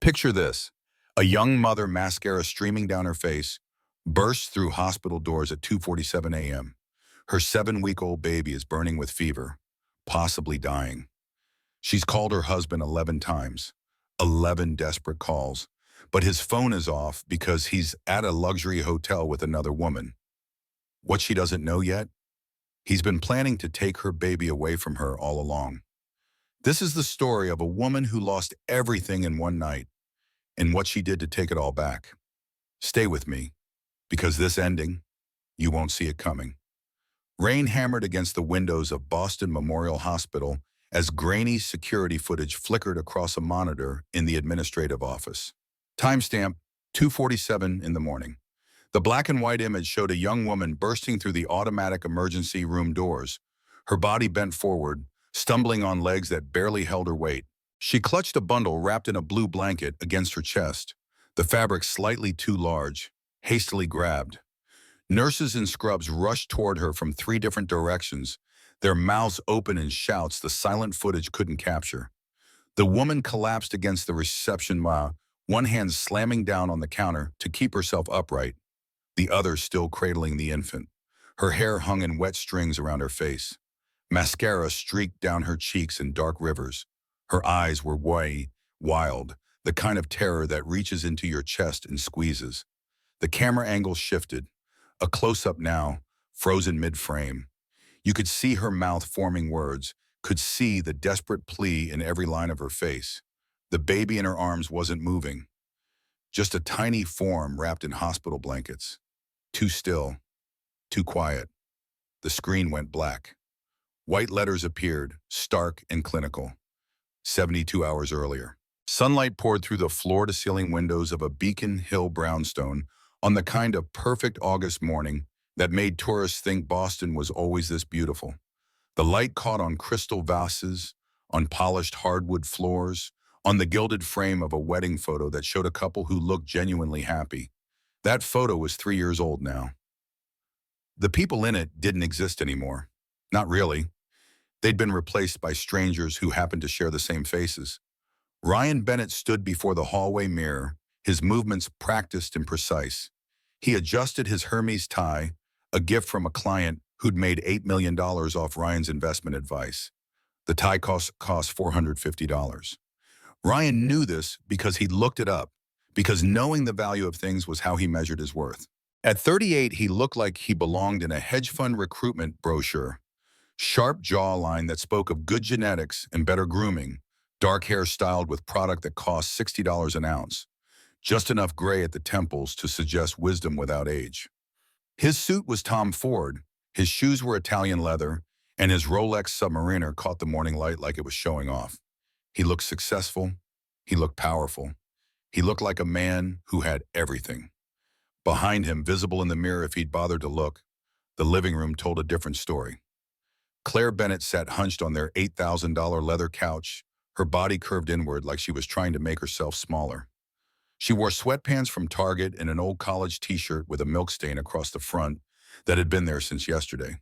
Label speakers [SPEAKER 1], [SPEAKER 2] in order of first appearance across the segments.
[SPEAKER 1] Picture this. A young mother, mascara streaming down her face, bursts through hospital doors at 2:47 a.m. Her 7-week-old baby is burning with fever, possibly dying. She's called her husband 11 times, 11 desperate calls, but his phone is off because he's at a luxury hotel with another woman. What she doesn't know yet? He's been planning to take her baby away from her all along. This is the story of a woman who lost everything in one night and what she did to take it all back. Stay with me, because this ending, you won't see it coming. Rain hammered against the windows of Boston Memorial Hospital as grainy security footage flickered across a monitor in the administrative office. Timestamp, 2:47 in the morning. The black and white image showed a young woman bursting through the automatic emergency room doors, her body bent forward, stumbling on legs that barely held her weight. She clutched a bundle wrapped in a blue blanket against her chest, the fabric slightly too large, hastily grabbed. Nurses in scrubs rushed toward her from 3 different directions, their mouths open in shouts the silent footage couldn't capture. The woman collapsed against the reception while one hand slamming down on the counter to keep herself upright, the other still cradling the infant. Her hair hung in wet strings around her face. Mascara streaked down her cheeks in dark rivers. Her eyes were wild, the kind of terror that reaches into your chest and squeezes. The camera angle shifted. A close-up now, frozen mid-frame. You could see her mouth forming words, could see the desperate plea in every line of her face. The baby in her arms wasn't moving. Just a tiny form wrapped in hospital blankets. Too still, too quiet. The screen went black. White letters appeared, stark and clinical. 72 hours earlier. Sunlight poured through the floor-to-ceiling windows of a Beacon Hill brownstone on the kind of perfect August morning that made tourists think Boston was always this beautiful. The light caught on crystal vases, on polished hardwood floors, on the gilded frame of a wedding photo that showed a couple who looked genuinely happy. That photo was 3 years old now. The people in it didn't exist anymore. Not really. They'd been replaced by strangers who happened to share the same faces. Ryan Bennett stood before the hallway mirror, his movements practiced and precise. He adjusted his Hermes tie, a gift from a client who'd made $8 million off Ryan's investment advice. The tie cost $450. Ryan knew this because he'd looked it up, because knowing the value of things was how he measured his worth. At 38, he looked like he belonged in a hedge fund recruitment brochure. Sharp jawline that spoke of good genetics and better grooming, dark hair styled with product that cost $60 an ounce, just enough gray at the temples to suggest wisdom without age. His suit was Tom Ford, his shoes were Italian leather, and his Rolex Submariner caught the morning light like it was showing off. He looked successful, he looked powerful, he looked like a man who had everything. Behind him, visible in the mirror if he'd bothered to look, the living room told a different story. Claire Bennett sat hunched on their $8,000 leather couch, her body curved inward like she was trying to make herself smaller. She wore sweatpants from Target and an old college t-shirt with a milk stain across the front that had been there since yesterday,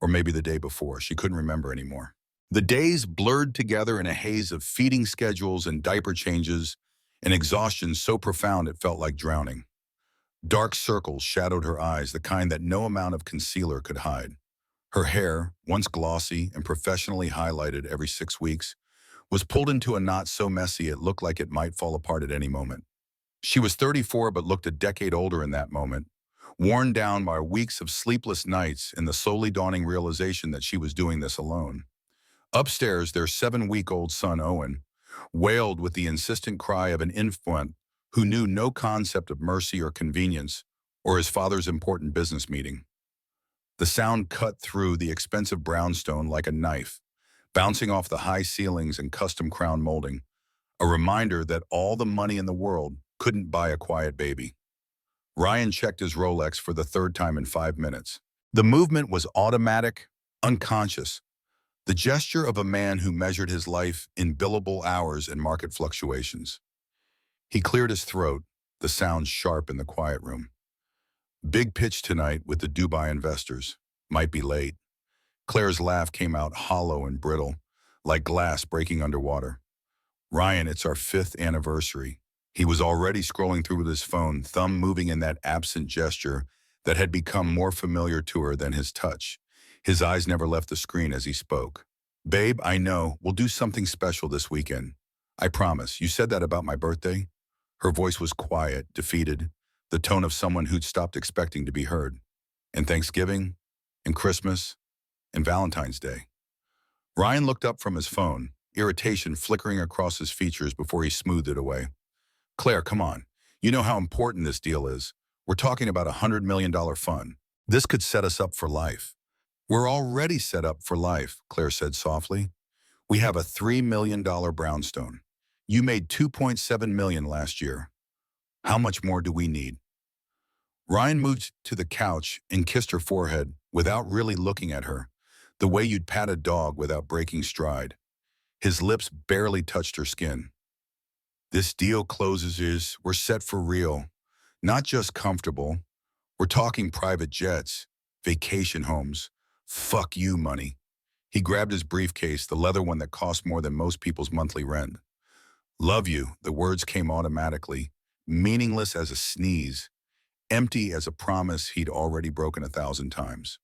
[SPEAKER 1] or maybe the day before. She couldn't remember anymore. The days blurred together in a haze of feeding schedules and diaper changes, and exhaustion so profound it felt like drowning. Dark circles shadowed her eyes, the kind that no amount of concealer could hide. Her hair, once glossy and professionally highlighted every 6 weeks, was pulled into a knot so messy it looked like it might fall apart at any moment. She was 34 but looked a decade older in that moment, worn down by weeks of sleepless nights and the slowly dawning realization that she was doing this alone. Upstairs, their 7-week-old son, Owen, wailed with the insistent cry of an infant who knew no concept of mercy or convenience or his father's important business meeting. The sound cut through the expensive brownstone like a knife, bouncing off the high ceilings and custom crown molding, a reminder that all the money in the world couldn't buy a quiet baby. Ryan checked his Rolex for the 3rd time in 5 minutes. The movement was automatic, unconscious, the gesture of a man who measured his life in billable hours and market fluctuations. He cleared his throat, the sound sharp in the quiet room. Big pitch tonight with the Dubai investors. Might be late. Claire's laugh came out hollow and brittle, like glass breaking underwater. Ryan, it's our 5th anniversary. He was already scrolling through with his phone, thumb moving in that absent gesture that had become more familiar to her than his touch. His eyes never left the screen as he spoke. Babe, I know, we'll do something special this weekend. I promise. You said that about my birthday? Her voice was quiet, defeated, the tone of someone who'd stopped expecting to be heard. And Thanksgiving, and Christmas, and Valentine's Day. Ryan looked up from his phone, irritation flickering across his features before he smoothed it away. Claire, come on. You know how important this deal is. We're talking about $100 million fund. This could set us up for life. We're already set up for life, Claire said softly. We have a $3 million brownstone. You made $2.7 million last year. How much more do we need? Ryan moved to the couch and kissed her forehead without really looking at her, the way you'd pat a dog without breaking stride. His lips barely touched her skin. This deal closes. We're set for real. Not just comfortable. We're talking private jets, vacation homes. Fuck you money. He grabbed his briefcase, the leather one that cost more than most people's monthly rent. Love you, the words came automatically, meaningless as a sneeze, empty as a promise he'd already broken 1,000 times.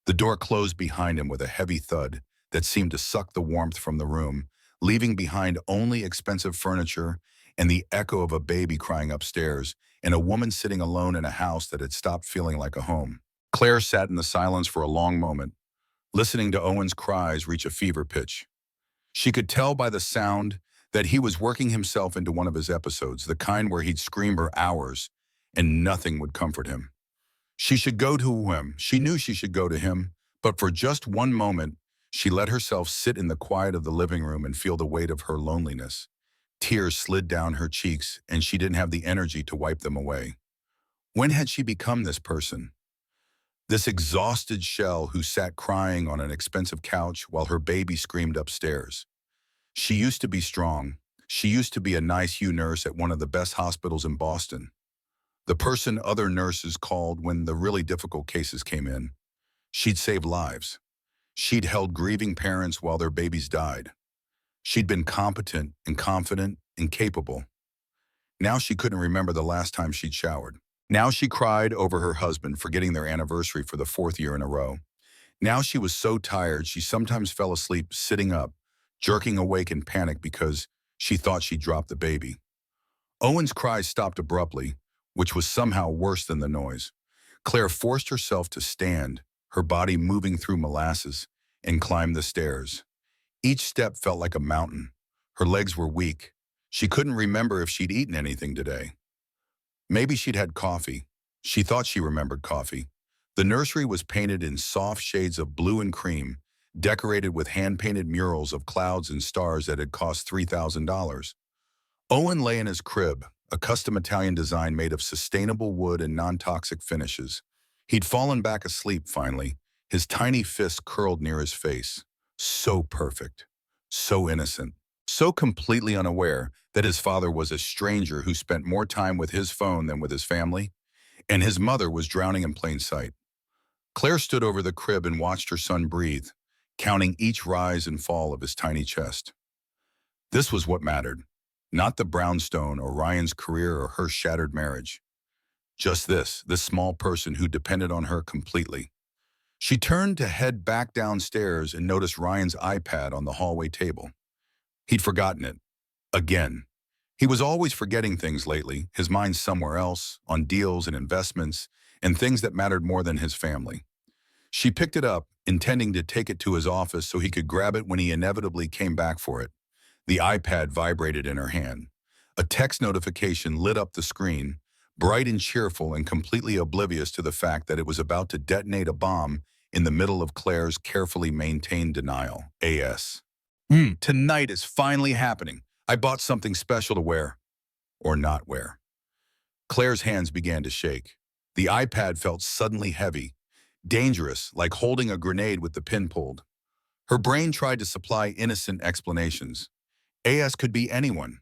[SPEAKER 1] The door closed behind him with a heavy thud that seemed to suck the warmth from the room, leaving behind only expensive furniture and the echo of a baby crying upstairs and a woman sitting alone in a house that had stopped feeling like a home. Claire sat in the silence for a long moment, listening to Owen's cries reach a fever pitch. She could tell by the sound that he was working himself into one of his episodes, the kind where he'd scream for hours and nothing would comfort him. She should go to him. She knew she should go to him, but for just one moment, she let herself sit in the quiet of the living room and feel the weight of her loneliness. Tears slid down her cheeks, and she didn't have the energy to wipe them away. When had she become this person? This exhausted shell who sat crying on an expensive couch while her baby screamed upstairs. She used to be strong. She used to be a NICU nurse at one of the best hospitals in Boston. The person other nurses called when the really difficult cases came in. She'd saved lives. She'd held grieving parents while their babies died. She'd been competent and confident and capable. Now she couldn't remember the last time she'd showered. Now she cried over her husband forgetting their anniversary for the 4th year in a row. Now she was so tired she sometimes fell asleep sitting up, jerking awake in panic because she thought she'd dropped the baby. Owen's cries stopped abruptly, which was somehow worse than the noise. Claire forced herself to stand, her body moving through molasses, and climbed the stairs. Each step felt like a mountain. Her legs were weak. She couldn't remember if she'd eaten anything today. Maybe she'd had coffee. She thought she remembered coffee. The nursery was painted in soft shades of blue and cream, decorated with hand-painted murals of clouds and stars that had cost $3,000. Owen lay in his crib, a custom Italian design made of sustainable wood and non-toxic finishes. He'd fallen back asleep finally, his tiny fists curled near his face. So perfect, so innocent, so completely unaware that his father was a stranger who spent more time with his phone than with his family, and his mother was drowning in plain sight. Claire stood over the crib and watched her son breathe, counting each rise and fall of his tiny chest. This was what mattered, not the brownstone or Ryan's career or her shattered marriage. Just this small person who depended on her completely. She turned to head back downstairs and noticed Ryan's iPad on the hallway table. He'd forgotten it. Again. He was always forgetting things lately, his mind somewhere else, on deals and investments, and things that mattered more than his family. She picked it up, intending to take it to his office so he could grab it when he inevitably came back for it. The iPad vibrated in her hand. A text notification lit up the screen, bright and cheerful and completely oblivious to the fact that it was about to detonate a bomb in the middle of Claire's carefully maintained denial. A.S. Tonight is finally happening. I bought something special to wear. Or not wear. Claire's hands began to shake. The iPad felt suddenly heavy, dangerous, like holding a grenade with the pin pulled. Her brain tried to supply innocent explanations. AS could be anyone.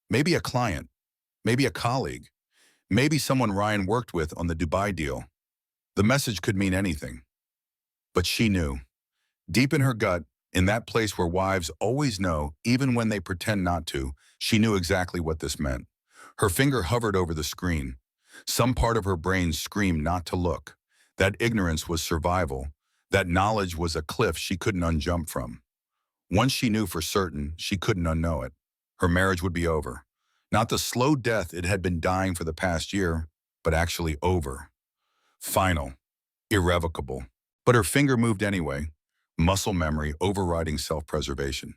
[SPEAKER 1] Maybe a client. Maybe a colleague. Maybe someone Ryan worked with on the Dubai deal. The message could mean anything. But she knew. Deep in her gut, in that place where wives always know, even when they pretend not to, she knew exactly what this meant. Her finger hovered over the screen. Some part of her brain screamed not to look. That ignorance was survival. That knowledge was a cliff she couldn't unjump from. Once she knew for certain, she couldn't unknow it. Her marriage would be over. Not the slow death it had been dying for the past year, but actually over. Final. Irrevocable. But her finger moved anyway. Muscle memory overriding self-preservation.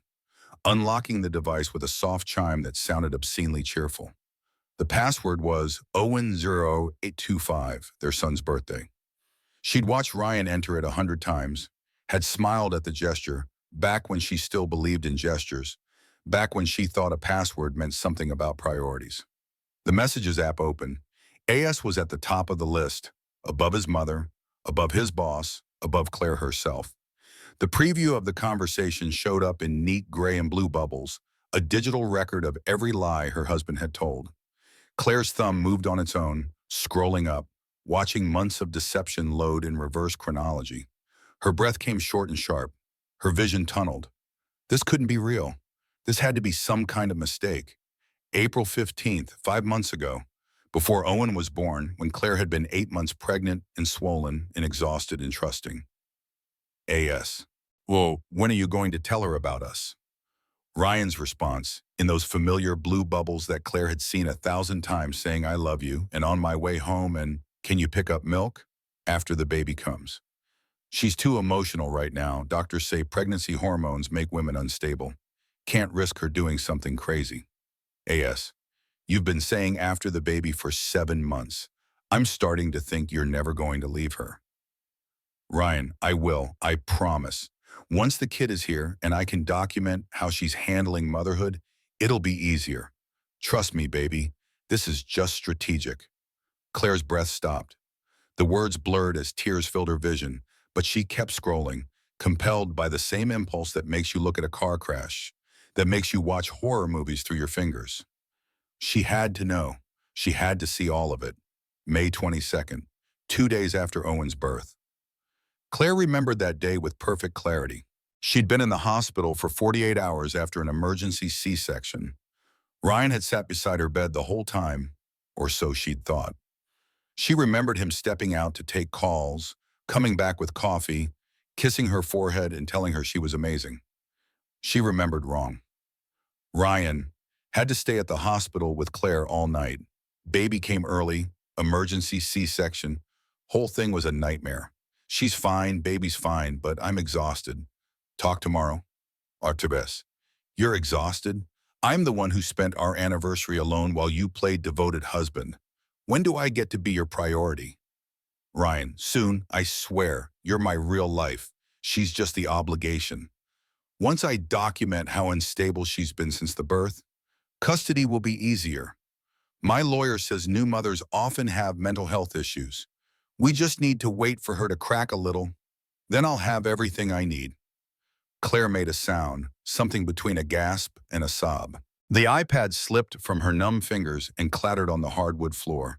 [SPEAKER 1] Unlocking the device with a soft chime that sounded obscenely cheerful. The password was Owen0825, their son's birthday. She'd watched Ryan enter it 100 times, had smiled at the gesture, back when she still believed in gestures, back when she thought a password meant something about priorities. The Messages app opened. AS was at the top of the list, above his mother, above his boss, above Claire herself. The preview of the conversation showed up in neat gray and blue bubbles, a digital record of every lie her husband had told. Claire's thumb moved on its own, scrolling up, watching months of deception load in reverse chronology. Her breath came short and sharp. Her vision tunneled. This couldn't be real. This had to be some kind of mistake. April 15th, 5 months ago, before Owen was born, when Claire had been 8 months pregnant and swollen and exhausted and trusting. AS. Whoa, when are you going to tell her about us? Ryan's response, in those familiar blue bubbles that Claire had seen 1,000 times, saying, I love you, and on my way home, and can you pick up milk? After the baby comes. She's too emotional right now. Doctors say pregnancy hormones make women unstable. Can't risk her doing something crazy. AS. You've been saying after the baby for 7 months. I'm starting to think you're never going to leave her. Ryan, I will, I promise. Once the kid is here and I can document how she's handling motherhood, it'll be easier. Trust me, baby. This is just strategic. Claire's breath stopped. The words blurred as tears filled her vision, but she kept scrolling, compelled by the same impulse that makes you look at a car crash, that makes you watch horror movies through your fingers. She had to know. She had to see all of it. May 22nd, 2 days after Owen's birth. Claire remembered that day with perfect clarity. She'd been in the hospital for 48 hours after an emergency C-section. Ryan had sat beside her bed the whole time, or so she'd thought. She remembered him stepping out to take calls, coming back with coffee, kissing her forehead and telling her she was amazing. She remembered wrong. Ryan had to stay at the hospital with Claire all night. Baby came early, emergency C-section. Whole thing was a nightmare. She's fine, baby's fine, but I'm exhausted. Talk tomorrow. Artebes. You're exhausted? I'm the one who spent our anniversary alone while you played devoted husband. When do I get to be your priority? Ryan, soon, I swear, you're my real life. She's just the obligation. Once I document how unstable she's been since the birth, custody will be easier. My lawyer says new mothers often have mental health issues. We just need to wait for her to crack a little. Then I'll have everything I need. Claire made a sound, something between a gasp and a sob. The iPad slipped from her numb fingers and clattered on the hardwood floor.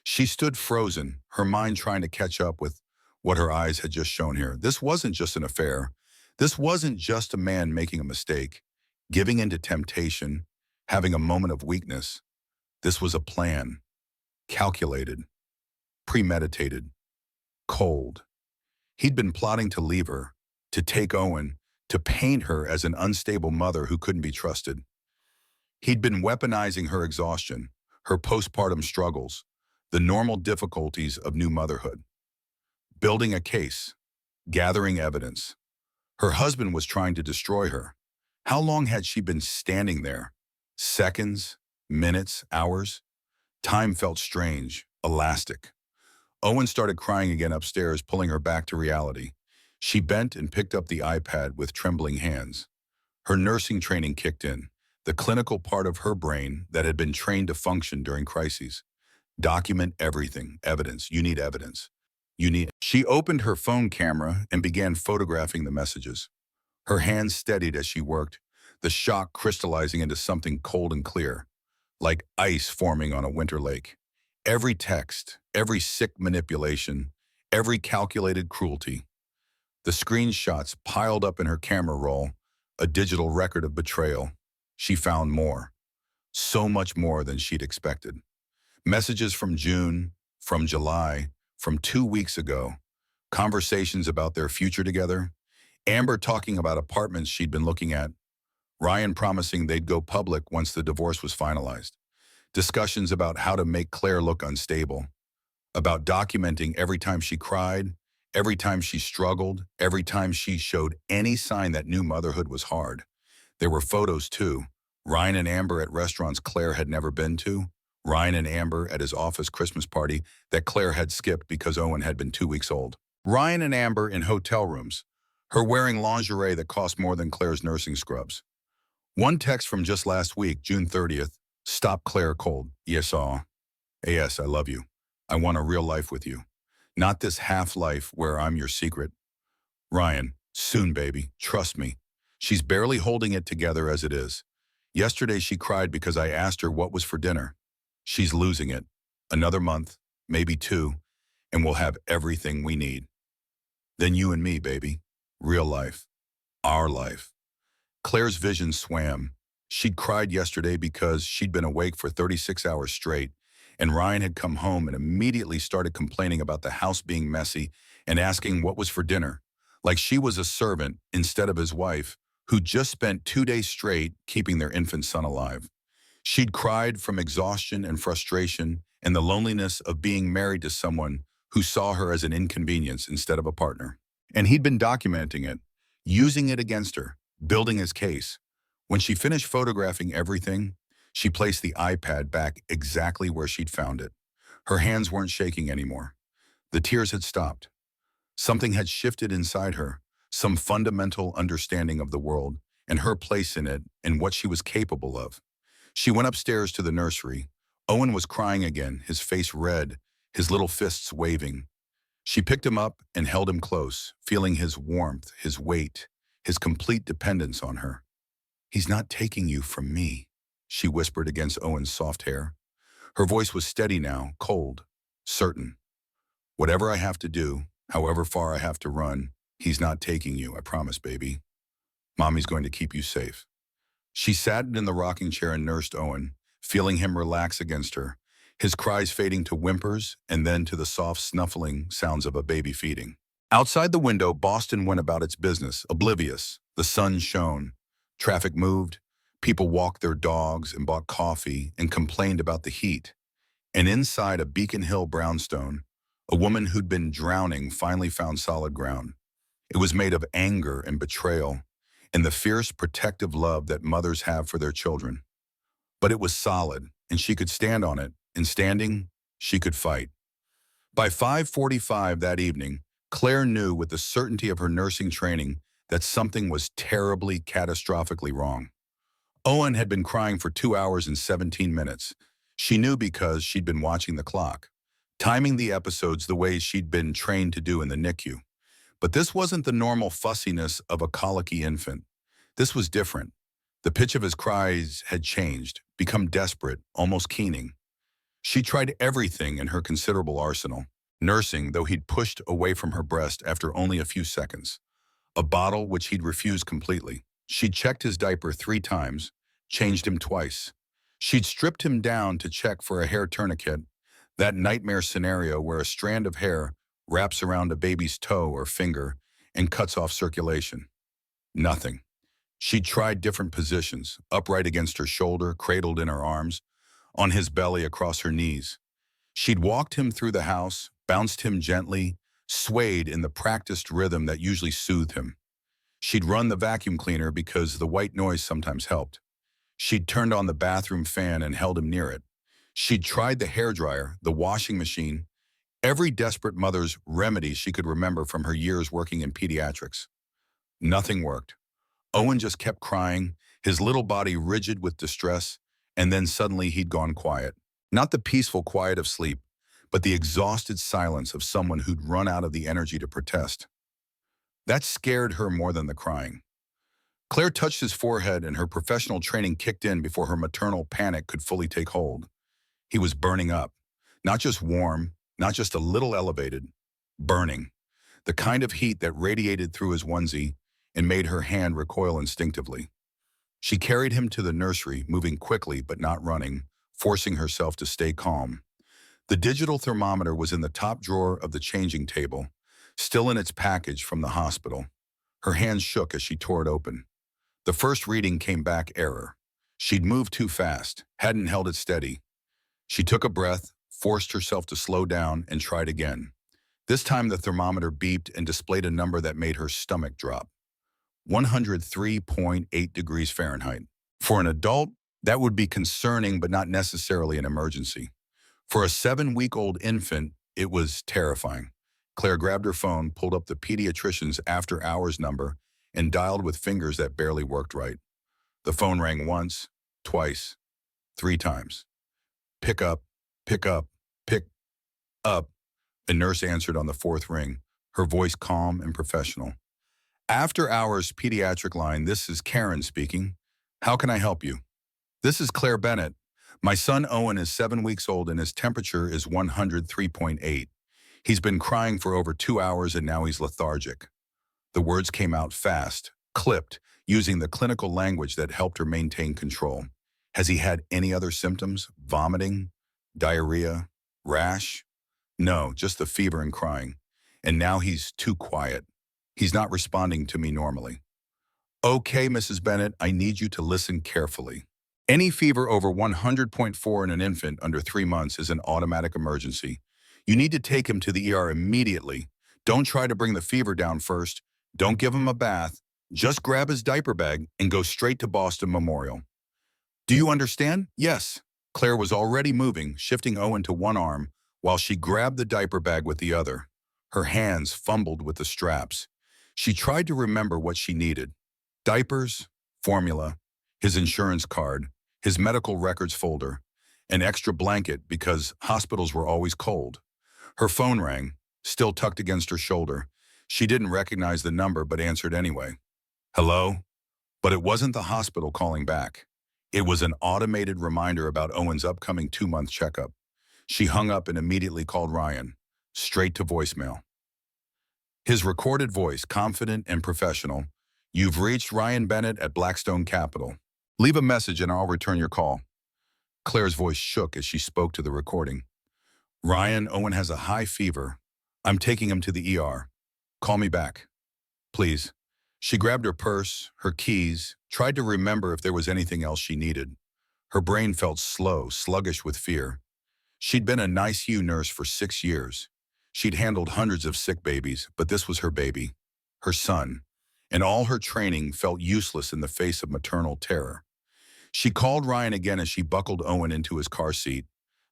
[SPEAKER 1] She stood frozen, her mind trying to catch up with what her eyes had just shown her. This wasn't just an affair. This wasn't just a man making a mistake, giving in to temptation, having a moment of weakness. This was a plan, calculated, premeditated, cold. He'd been plotting to leave her, to take Owen, to paint her as an unstable mother who couldn't be trusted. He'd been weaponizing her exhaustion, her postpartum struggles, the normal difficulties of new motherhood. Building a case, gathering evidence. Her husband was trying to destroy her. How long had she been standing there? Seconds, minutes, hours? Time felt strange, elastic. Owen started crying again upstairs, pulling her back to reality. She bent and picked up the iPad with trembling hands. Her nursing training kicked in, the clinical part of her brain that had been trained to function during crises. Document everything. Evidence. You need evidence. She opened her phone camera and began photographing the messages. Her hands steadied as she worked, the shock crystallizing into something cold and clear, like ice forming on a winter lake. Every text, every sick manipulation, every calculated cruelty. The screenshots piled up in her camera roll, a digital record of betrayal. She found more. So much more than she'd expected. Messages from June, from July, from 2 weeks ago, conversations about their future together, Amber talking about apartments she'd been looking at, Ryan promising they'd go public once the divorce was finalized, discussions about how to make Claire look unstable, about documenting every time she cried, every time she struggled, every time she showed any sign that new motherhood was hard. There were photos too. Ryan and Amber at restaurants Claire had never been to. Ryan and Amber at his office Christmas party that Claire had skipped because Owen had been 2 weeks old. Ryan and Amber in hotel rooms, her wearing lingerie that cost more than Claire's nursing scrubs. One text from just last week, June 30th, stop Claire cold. Yes, A.S. I love you. I want a real life with you. Not this half-life where I'm your secret. Ryan, soon, baby. Trust me. She's barely holding it together as it is. Yesterday she cried because I asked her what was for dinner. She's losing it. Another month, maybe 2, and we'll have everything we need. Then you and me, baby. Real life. Our life. Claire's vision swam. She'd cried yesterday because she'd been awake for 36 hours straight, and Ryan had come home and immediately started complaining about the house being messy and asking what was for dinner, like she was a servant instead of his wife, who just spent 2 days straight keeping their infant son alive. She'd cried from exhaustion and frustration and the loneliness of being married to someone who saw her as an inconvenience instead of a partner. And he'd been documenting it, using it against her, building his case. When she finished photographing everything, she placed the iPad back exactly where she'd found it. Her hands weren't shaking anymore. The tears had stopped. Something had shifted inside her, some fundamental understanding of the world and her place in it and what she was capable of. She went upstairs to the nursery. Owen was crying again, his face red, his little fists waving. She picked him up and held him close, feeling his warmth, his weight, his complete dependence on her. He's not taking you from me, she whispered against Owen's soft hair. Her voice was steady now, cold, certain. Whatever I have to do, however far I have to run, he's not taking you, I promise, baby. Mommy's going to keep you safe. She sat in the rocking chair and nursed Owen, feeling him relax against her, his cries fading to whimpers and then to the soft snuffling sounds of a baby feeding. Outside the window, Boston went about its business, oblivious. The sun shone. Traffic moved. People walked their dogs and bought coffee and complained about the heat. And inside a Beacon Hill brownstone, a woman who'd been drowning finally found solid ground. It was made of anger and betrayal and the fierce protective love that mothers have for their children. But it was solid, and she could stand on it, and standing, she could fight. By 5:45 that evening, Claire knew with the certainty of her nursing training that something was terribly, catastrophically wrong. Owen had been crying for 2 hours and 17 minutes. She knew because she'd been watching the clock, timing the episodes the way she'd been trained to do in the NICU. But this wasn't the normal fussiness of a colicky infant. This was different. The pitch of his cries had changed, become desperate, almost keening. She tried everything in her considerable arsenal, nursing though he'd pushed away from her breast after only a few seconds. A bottle which he'd refused completely. She'd checked his diaper 3 times, changed him twice. She'd stripped him down to check for a hair tourniquet, that nightmare scenario where a strand of hair wraps around a baby's toe or finger and cuts off circulation. Nothing. She'd tried different positions, upright against her shoulder, cradled in her arms, on his belly across her knees. She'd walked him through the house, bounced him gently, swayed in the practiced rhythm that usually soothed him. She'd run the vacuum cleaner because the white noise sometimes helped. She'd turned on the bathroom fan and held him near it. She'd tried the hairdryer, the washing machine, every desperate mother's remedy she could remember from her years working in pediatrics. Nothing worked. Owen just kept crying, his little body rigid with distress, and then suddenly he'd gone quiet. Not the peaceful quiet of sleep, but the exhausted silence of someone who'd run out of the energy to protest. That scared her more than the crying. Claire touched his forehead and her professional training kicked in before her maternal panic could fully take hold. He was burning up, not just warm, not just a little elevated, burning. The kind of heat that radiated through his onesie and made her hand recoil instinctively. She carried him to the nursery, moving quickly but not running, forcing herself to stay calm. The digital thermometer was in the top drawer of the changing table, still in its package from the hospital. Her hands shook as she tore it open. The first reading came back error. She'd moved too fast, hadn't held it steady. She took a breath, forced herself to slow down, and tried again. This time the thermometer beeped and displayed a number that made her stomach drop. 103.8 degrees Fahrenheit. For an adult, that would be concerning but not necessarily an emergency. For a 7-week-old infant, it was terrifying. Claire grabbed her phone, pulled up the pediatrician's after-hours number, and dialed with fingers that barely worked right. The phone rang once, twice, 3 times. Pick up, pick up, pick up. A nurse answered on the 4th ring, her voice calm and professional. After hours pediatric line, this is Karen speaking. How can I help you? This is Claire Bennett. My son Owen is 7 weeks old and his temperature is 103.8. He's been crying for over 2 hours and now he's lethargic. The words came out fast, clipped, using the clinical language that helped her maintain control. Has he had any other symptoms? Vomiting? Diarrhea? Rash? No, just the fever and crying. And now he's too quiet. He's not responding to me normally. Okay, Mrs. Bennett, I need you to listen carefully. Any fever over 100.4 in an infant under 3 months is an automatic emergency. You need to take him to the ER immediately. Don't try to bring the fever down first. Don't give him a bath. Just grab his diaper bag and go straight to Boston Memorial. Do you understand? Yes. Claire was already moving, shifting Owen to one arm while she grabbed the diaper bag with the other. Her hands fumbled with the straps. She tried to remember what she needed. Diapers, formula, his insurance card, his medical records folder, an extra blanket because hospitals were always cold. Her phone rang, still tucked against her shoulder. She didn't recognize the number but answered anyway. Hello? But it wasn't the hospital calling back. It was an automated reminder about Owen's upcoming 2-month checkup. She hung up and immediately called Ryan, straight to voicemail. His recorded voice, confident and professional. You've reached Ryan Bennett at Blackstone Capital. Leave a message and I'll return your call. Claire's voice shook as she spoke to the recording. Ryan, Owen has a high fever. I'm taking him to the ER. Call me back. Please. She grabbed her purse, her keys, tried to remember if there was anything else she needed. Her brain felt slow, sluggish with fear. She'd been a NICU nurse for 6 years. She'd handled hundreds of sick babies, but this was her baby, her son, and all her training felt useless in the face of maternal terror. She called Ryan again as she buckled Owen into his car seat.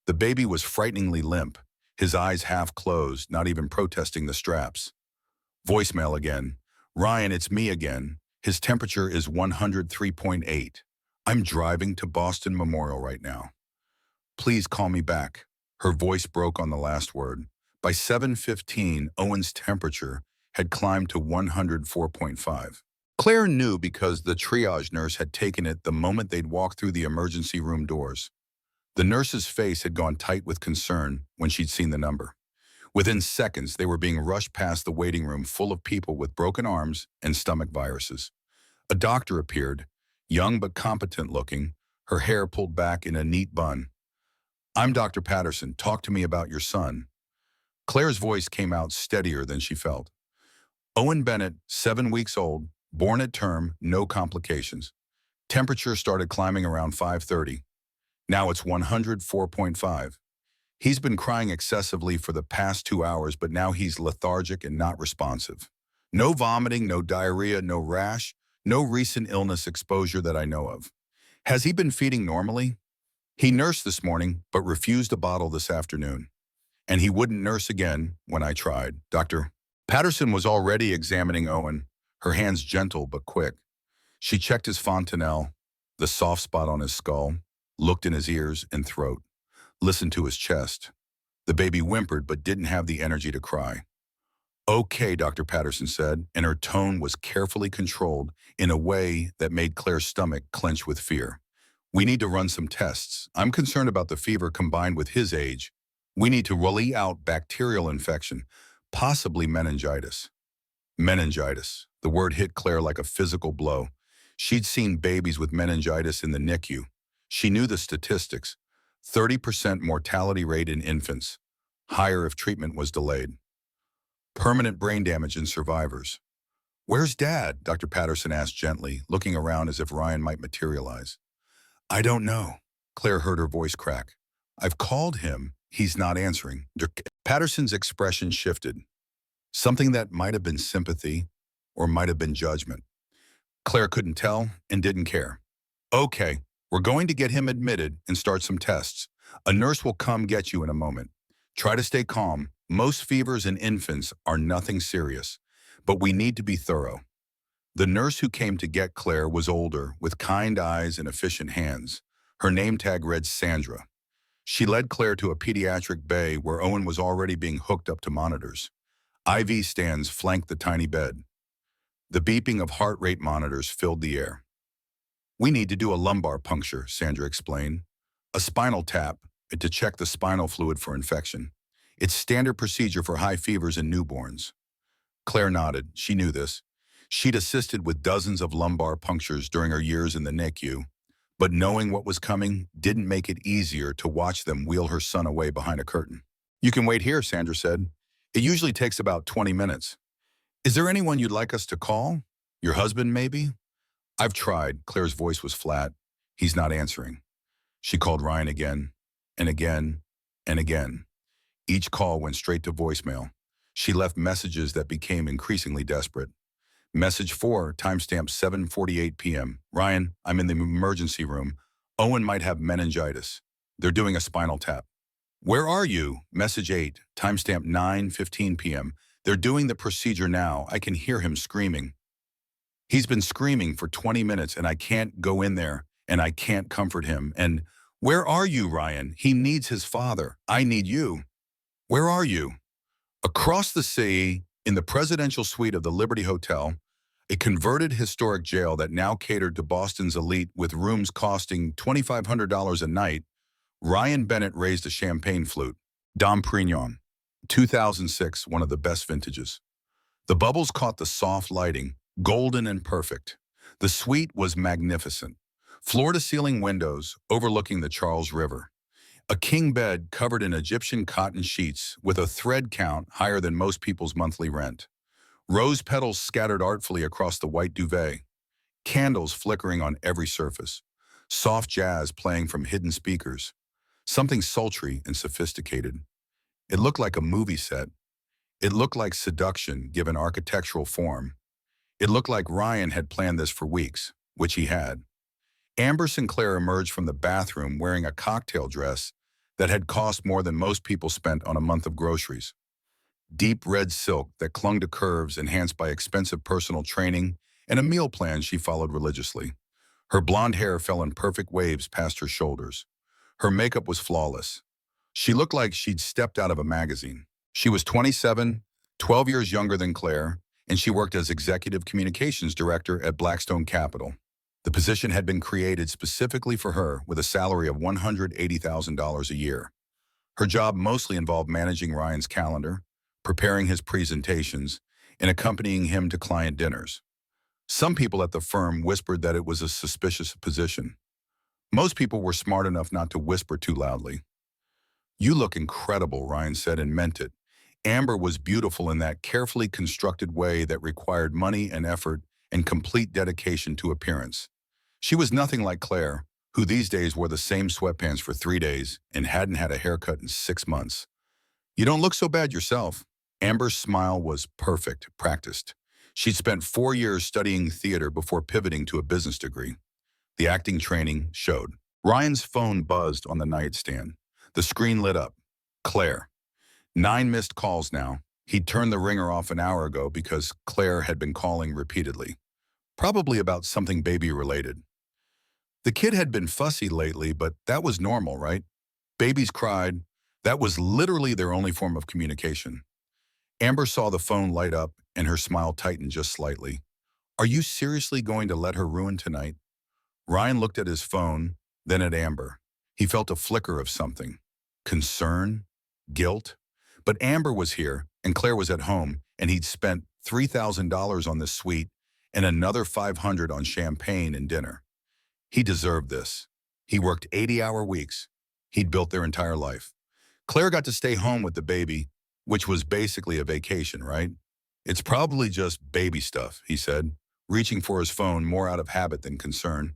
[SPEAKER 1] The baby was frighteningly limp, his eyes half closed, not even protesting the straps. Voicemail again. Ryan, it's me again. His temperature is 103.8. I'm driving to Boston Memorial right now. Please call me back. Her voice broke on the last word. By 7:15, Owen's temperature had climbed to 104.5. Claire knew because the triage nurse had taken it the moment they'd walked through the emergency room doors. The nurse's face had gone tight with concern when she'd seen the number. Within seconds, they were being rushed past the waiting room full of people with broken arms and stomach viruses. A doctor appeared, young but competent looking, her hair pulled back in a neat bun. I'm Dr. Patterson. Talk to me about your son. Claire's voice came out steadier than she felt. Owen Bennett, 7 weeks old, born at term, no complications. Temperature started climbing around 5:30. Now it's 104.5. He's been crying excessively for the past 2 hours, but now he's lethargic and not responsive. No vomiting, no diarrhea, no rash, no recent illness exposure that I know of. Has he been feeding normally? He nursed this morning, but refused a bottle this afternoon. And he wouldn't nurse again when I tried. Dr. Patterson was already examining Owen, her hands gentle but quick. She checked his fontanelle, the soft spot on his skull, looked in his ears and throat, listened to his chest. The baby whimpered but didn't have the energy to cry. Okay, Dr. Patterson said, and her tone was carefully controlled in a way that made Claire's stomach clench with fear. We need to run some tests. I'm concerned about the fever combined with his age. We need to rule out bacterial infection, possibly meningitis. Meningitis. The word hit Claire like a physical blow. She'd seen babies with meningitis in the NICU. She knew the statistics. 30% mortality rate in infants, higher if treatment was delayed. Permanent brain damage in survivors. "Where's Dad?" Dr. Patterson asked gently, looking around as if Ryan might materialize. "I don't know." Claire heard her voice crack. "I've called him. He's not answering." Patterson's expression shifted. Something that might have been sympathy or might have been judgment. Claire couldn't tell and didn't care. "Okay, we're going to get him admitted and start some tests. A nurse will come get you in a moment. Try to stay calm. Most fevers in infants are nothing serious, but we need to be thorough." The nurse who came to get Claire was older, with kind eyes and efficient hands. Her name tag read Sandra. She led Claire to a pediatric bay where Owen was already being hooked up to monitors. IV stands flanked the tiny bed. The beeping of heart rate monitors filled the air. "We need to do a lumbar puncture," Sandra explained. "A spinal tap to check the spinal fluid for infection. It's standard procedure for high fevers in newborns." Claire nodded. She knew this. She'd assisted with dozens of lumbar punctures during her years in the NICU, but knowing what was coming didn't make it easier to watch them wheel her son away behind a curtain. "You can wait here," Sandra said. "It usually takes about 20 minutes. Is there anyone you'd like us to call? Your husband, maybe?" "I've tried." Claire's voice was flat. "He's not answering." She called Ryan again, and again, and again. Each call went straight to voicemail. She left messages that became increasingly desperate. Message 4, timestamp 7:48 p.m. "Ryan, I'm in the emergency room. Owen might have meningitis. They're doing a spinal tap." "Where are you?" Message 8, timestamp 9:15 p.m. "They're doing the procedure now. I can hear him screaming. He's been screaming for 20 minutes and I can't go in there and I can't comfort him. And where are you, Ryan? He needs his father. I need you. Where are you?" Across the sea, in the presidential suite of the Liberty Hotel, a converted historic jail that now catered to Boston's elite with rooms costing $2,500 a night, Ryan Bennett raised a champagne flute. Dom Perignon, 2006, one of the best vintages. The bubbles caught the soft lighting, golden and perfect. The suite was magnificent. Floor-to-ceiling windows overlooking the Charles River. A king bed covered in Egyptian cotton sheets with a thread count higher than most people's monthly rent. Rose petals scattered artfully across the white duvet. Candles flickering on every surface. Soft jazz playing from hidden speakers. Something sultry and sophisticated. It looked like a movie set. It looked like seduction given architectural form. It looked like Ryan had planned this for weeks, which he had. Amber Sinclair emerged from the bathroom wearing a cocktail dress that had cost more than most people spent on a month of groceries. Deep red silk that clung to curves enhanced by expensive personal training and a meal plan she followed religiously. Her blonde hair fell in perfect waves past her shoulders. Her makeup was flawless. She looked like she'd stepped out of a magazine. She was 27, 12 years younger than Claire, and she worked as executive communications director at Blackstone Capital. The position had been created specifically for her with a salary of $180,000 a year. Her job mostly involved managing Ryan's calendar, preparing his presentations, and accompanying him to client dinners. Some people at the firm whispered that it was a suspicious position. Most people were smart enough not to whisper too loudly. "You look incredible," Ryan said, and meant it. Amber was beautiful in that carefully constructed way that required money and effort and complete dedication to appearance. She was nothing like Claire, who these days wore the same sweatpants for 3 days and hadn't had a haircut in 6 months. "You don't look so bad yourself." Amber's smile was perfect, practiced. She'd spent 4 years studying theater before pivoting to a business degree. The acting training showed. Ryan's phone buzzed on the nightstand. The screen lit up. Claire. 9 missed calls now. He'd turned the ringer off an hour ago because Claire had been calling repeatedly. Probably about something baby-related. The kid had been fussy lately, but that was normal, right? Babies cried. That was literally their only form of communication. Amber saw the phone light up, and her smile tightened just slightly. "Are you seriously going to let her ruin tonight?" Ryan looked at his phone, then at Amber. He felt a flicker of something. Concern? Guilt? But Amber was here, and Claire was at home, and he'd spent $3,000 on this suite, and another 500 on champagne and dinner. He deserved this. He worked 80-hour weeks. He'd built their entire life. Claire got to stay home with the baby, which was basically a vacation, right? It's probably just baby stuff, he said, reaching for his phone more out of habit than concern.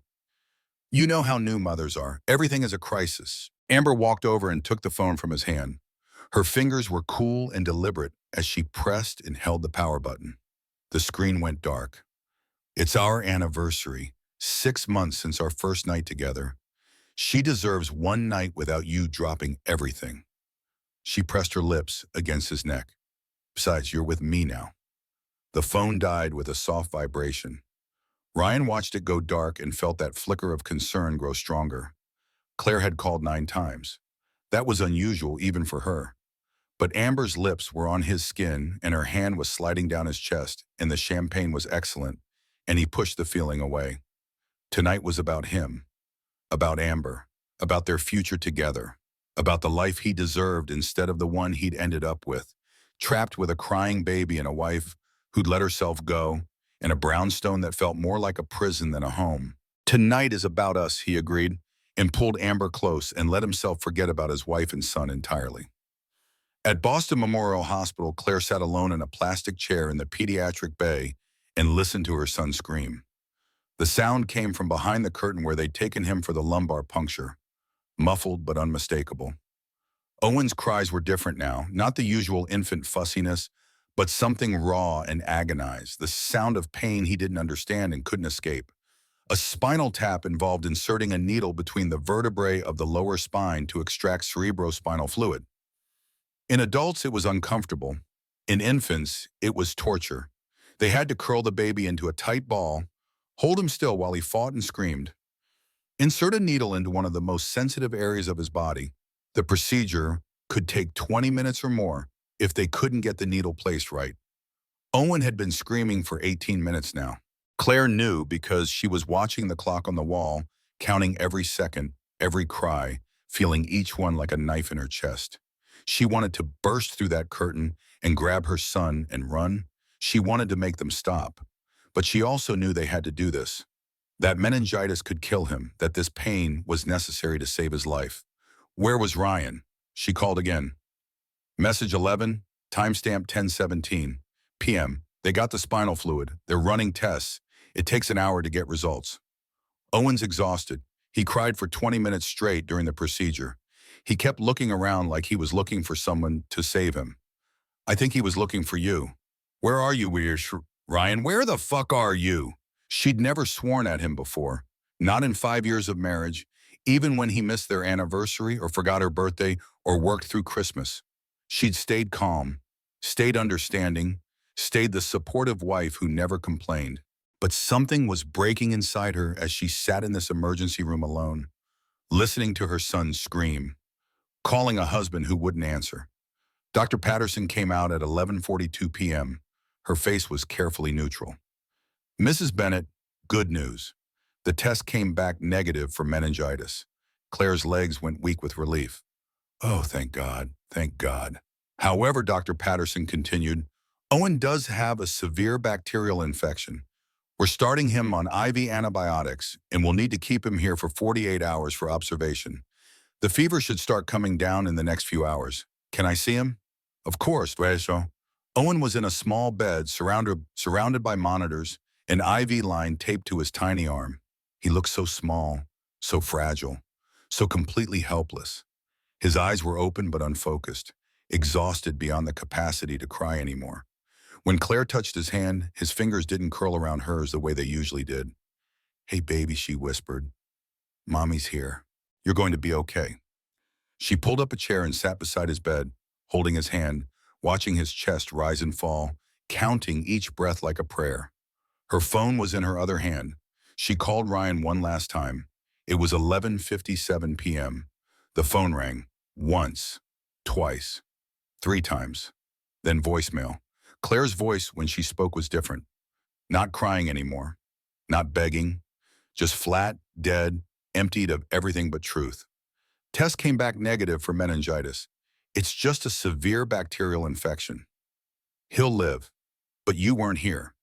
[SPEAKER 1] You know how new mothers are. Everything is a crisis. Amber walked over and took the phone from his hand. Her fingers were cool and deliberate as she pressed and held the power button. The screen went dark. It's our anniversary, 6 months since our first night together. She deserves one night without you dropping everything. She pressed her lips against his neck. Besides, you're with me now. The phone died with a soft vibration. Ryan watched it go dark and felt that flicker of concern grow stronger. Claire had called 9 times. That was unusual even for her. But Amber's lips were on his skin and her hand was sliding down his chest, and the champagne was excellent, and he pushed the feeling away. Tonight was about him, about Amber, about their future together, about the life he deserved instead of the one he'd ended up with, trapped with a crying baby and a wife who'd let herself go, and a brownstone that felt more like a prison than a home. Tonight is about us, he agreed, and pulled Amber close and let himself forget about his wife and son entirely. At Boston Memorial Hospital, Claire sat alone in a plastic chair in the pediatric bay and listened to her son scream. The sound came from behind the curtain where they'd taken him for the lumbar puncture, muffled but unmistakable. Owen's cries were different now, not the usual infant fussiness, but something raw and agonized, the sound of pain he didn't understand and couldn't escape. A spinal tap involved inserting a needle between the vertebrae of the lower spine to extract cerebrospinal fluid. In adults, it was uncomfortable. In infants, it was torture. They had to curl the baby into a tight ball, hold him still while he fought and screamed. Insert a needle into one of the most sensitive areas of his body. The procedure could take 20 minutes or more if they couldn't get the needle placed right. Owen had been screaming for 18 minutes now. Claire knew because she was watching the clock on the wall, counting every second, every cry, feeling each one like a knife in her chest. She wanted to burst through that curtain and grab her son and run. She wanted to make them stop. But she also knew they had to do this. That meningitis could kill him, that this pain was necessary to save his life. Where was Ryan? She called again. Message 11, timestamp 10:17 p.m. They got the spinal fluid. They're running tests. It takes an hour to get results. Owen's exhausted. He cried for 20 minutes straight during the procedure. He kept looking around like he was looking for someone to save him. I think he was looking for you. Where are you, Ryan? Where the fuck are you? She'd never sworn at him before. Not in 5 years of marriage, even when he missed their anniversary or forgot her birthday or worked through Christmas. She'd stayed calm, stayed understanding, stayed the supportive wife who never complained. But something was breaking inside her as she sat in this emergency room alone, listening to her son scream, calling a husband who wouldn't answer. Dr. Patterson came out at 11:42 p.m. Her face was carefully neutral. Mrs. Bennett, good news. The test came back negative for meningitis. Claire's legs went weak with relief. Oh, thank God, thank God. However, Dr. Patterson continued, Owen does have a severe bacterial infection. We're starting him on IV antibiotics, and we'll need to keep him here for 48 hours for observation. The fever should start coming down in the next few hours. Can I see him? Of course, Rachel. Owen was in a small bed surrounded by monitors, an IV line taped to his tiny arm. He looked so small, so fragile, so completely helpless. His eyes were open but unfocused, exhausted beyond the capacity to cry anymore. When Claire touched his hand, his fingers didn't curl around hers the way they usually did. Hey, baby, she whispered. Mommy's here. You're going to be okay. She pulled up a chair and sat beside his bed, holding his hand, watching his chest rise and fall, counting each breath like a prayer. Her phone was in her other hand. She called Ryan one last time. It was 11:57 p.m. The phone rang. Once, twice, 3 times. Then voicemail. Claire's voice when she spoke was different. Not crying anymore. Not begging. Just flat, dead, emptied of everything but truth. Test came back negative for meningitis. It's just a severe bacterial infection. He'll live, but you weren't here.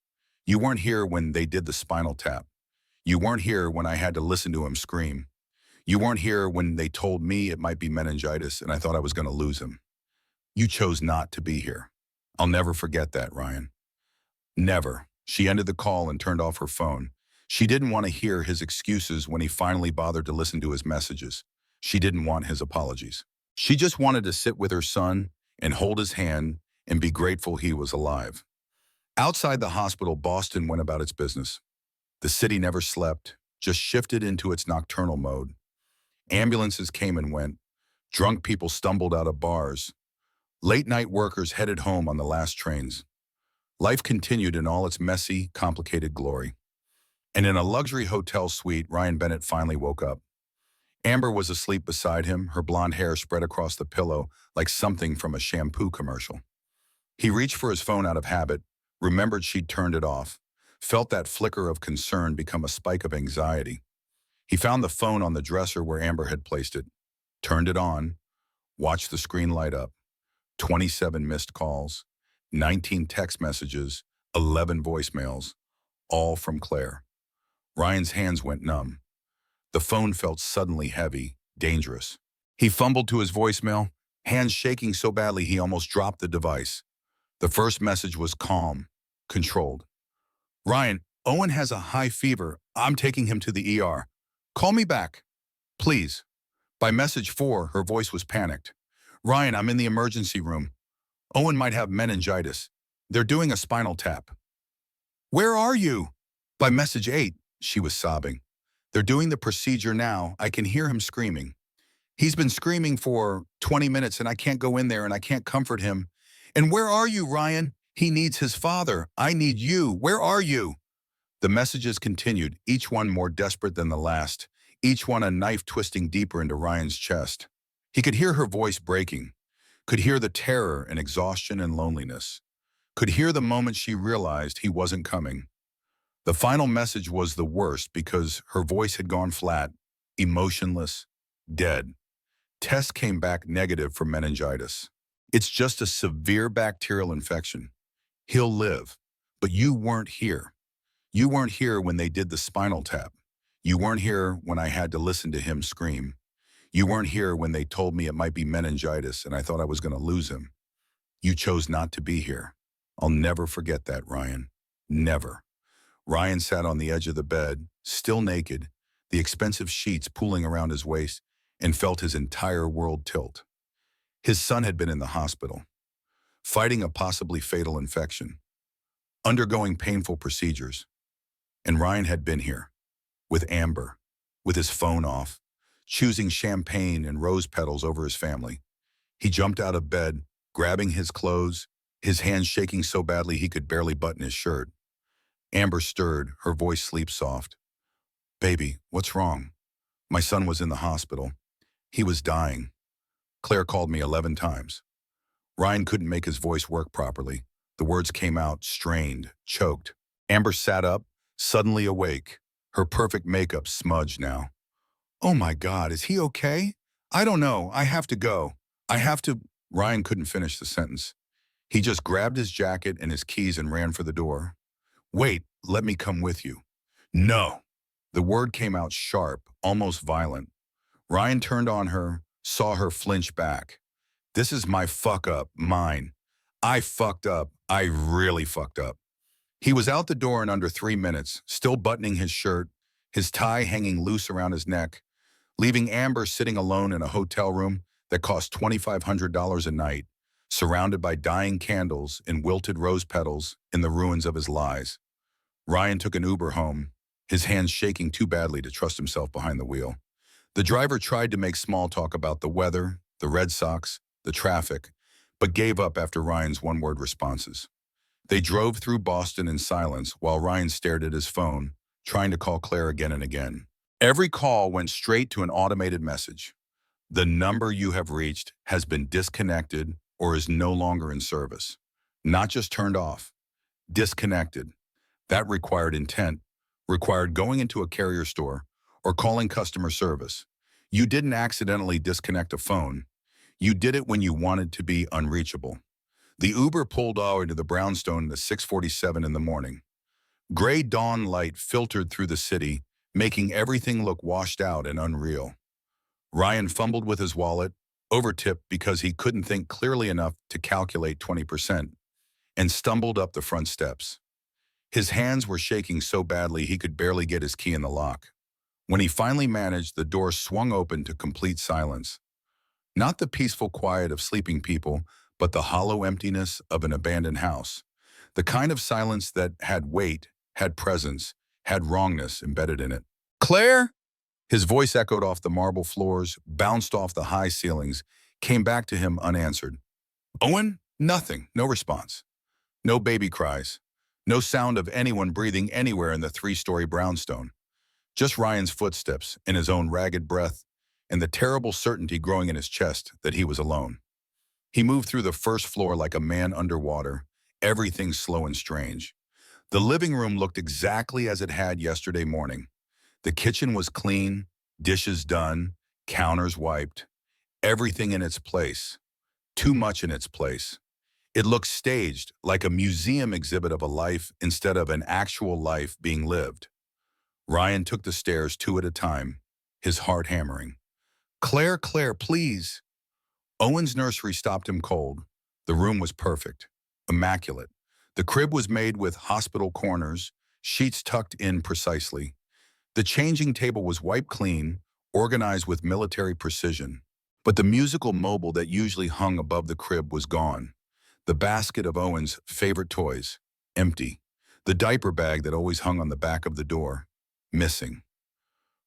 [SPEAKER 1] You weren't here when they did the spinal tap. You weren't here when I had to listen to him scream. You weren't here when they told me it might be meningitis and I thought I was going to lose him. You chose not to be here. I'll never forget that, Ryan. Never. She ended the call and turned off her phone. She didn't want to hear his excuses when he finally bothered to listen to his messages. She didn't want his apologies. She just wanted to sit with her son and hold his hand and be grateful he was alive. Outside the hospital, Boston went about its business. The city never slept, just shifted into its nocturnal mode. Ambulances came and went. Drunk people stumbled out of bars. Late-night workers headed home on the last trains. Life continued in all its messy, complicated glory. And in a luxury hotel suite, Ryan Bennett finally woke up. Amber was asleep beside him, her blonde hair spread across the pillow like something from a shampoo commercial. He reached for his phone out of habit, remembered she'd turned it off, felt that flicker of concern become a spike of anxiety. He found the phone on the dresser where Amber had placed it, turned it on, watched the screen light up. 27 missed calls, 19 text messages, 11 voicemails, all from Claire. Ryan's hands went numb. The phone felt suddenly heavy, dangerous. He fumbled to his voicemail, hands shaking so badly he almost dropped the device. The first message was calm, controlled. Ryan, Owen has a high fever. I'm taking him to the ER. Call me back, please. By message 4, her voice was panicked. Ryan, I'm in the emergency room. Owen might have meningitis. They're doing a spinal tap. Where are you? By message 8, she was sobbing. They're doing the procedure now. I can hear him screaming. He's been screaming for 20 minutes and I can't go in there and I can't comfort him. And where are you, Ryan? He needs his father. I need you. Where are you? The messages continued, each one more desperate than the last, each one a knife twisting deeper into Ryan's chest. He could hear her voice breaking, could hear the terror and exhaustion and loneliness, could hear the moment she realized he wasn't coming. The final message was the worst because her voice had gone flat, emotionless, dead. Tests came back negative for meningitis. It's just a severe bacterial infection. He'll live, but you weren't here. You weren't here when they did the spinal tap. You weren't here when I had to listen to him scream. You weren't here when they told me it might be meningitis and I thought I was going to lose him. You chose not to be here. I'll never forget that, Ryan. Never. Ryan sat on the edge of the bed, still naked, the expensive sheets pooling around his waist, and felt his entire world tilt. His son had been in the hospital, fighting a possibly fatal infection, undergoing painful procedures. And Ryan had been here, with Amber, with his phone off, choosing champagne and rose petals over his family. He jumped out of bed, grabbing his clothes, his hands shaking so badly he could barely button his shirt. Amber stirred, her voice sleep-soft. Baby, what's wrong? My son was in the hospital. He was dying. Claire called me 11 times. Ryan couldn't make his voice work properly. The words came out strained, choked. Amber sat up, suddenly awake, her perfect makeup smudged now. Oh my God, is he okay? I don't know, I have to go. I have to… Ryan couldn't finish the sentence. He just grabbed his jacket and his keys and ran for the door. Wait, let me come with you. No. The word came out sharp, almost violent. Ryan turned on her, saw her flinch back. This is my fuck up, mine. I fucked up. I really fucked up. He was out the door in under 3 minutes, still buttoning his shirt, his tie hanging loose around his neck, leaving Amber sitting alone in a hotel room that cost $2,500 a night, surrounded by dying candles and wilted rose petals in the ruins of his lies. Ryan took an Uber home, his hands shaking too badly to trust himself behind the wheel. The driver tried to make small talk about the weather, the Red Sox, the traffic, but gave up after Ryan's one-word responses. They drove through Boston in silence while Ryan stared at his phone, trying to call Claire again and again. Every call went straight to an automated message. The number you have reached has been disconnected or is no longer in service. Not just turned off, disconnected. That required intent, required going into a carrier store or calling customer service. You didn't accidentally disconnect a phone. You did it when you wanted to be unreachable. The Uber pulled out into the brownstone at 6:47 in the morning. Gray dawn light filtered through the city, making everything look washed out and unreal. Ryan fumbled with his wallet, overtipped because he couldn't think clearly enough to calculate 20%, and stumbled up the front steps. His hands were shaking so badly he could barely get his key in the lock. When he finally managed, the door swung open to complete silence. Not the peaceful quiet of sleeping people, but the hollow emptiness of an abandoned house. The kind of silence that had weight, had presence, had wrongness embedded in it. "Claire?" His voice echoed off the marble floors, bounced off the high ceilings, came back to him unanswered. "Owen?" Nothing, no response. No baby cries. No sound of anyone breathing anywhere in the three-story brownstone. Just Ryan's footsteps and his own ragged breath, and the terrible certainty growing in his chest that he was alone. He moved through the first floor like a man underwater, everything slow and strange. The living room looked exactly as it had yesterday morning. The kitchen was clean, dishes done, counters wiped, everything in its place. Too much in its place. It looked staged, like a museum exhibit of a life instead of an actual life being lived. Ryan took the stairs two at a time, his heart hammering. "Claire, Claire, please." Owen's nursery stopped him cold. The room was perfect, immaculate. The crib was made with hospital corners, sheets tucked in precisely. The changing table was wiped clean, organized with military precision. But the musical mobile that usually hung above the crib was gone. The basket of Owen's favorite toys, empty. The diaper bag that always hung on the back of the door, missing.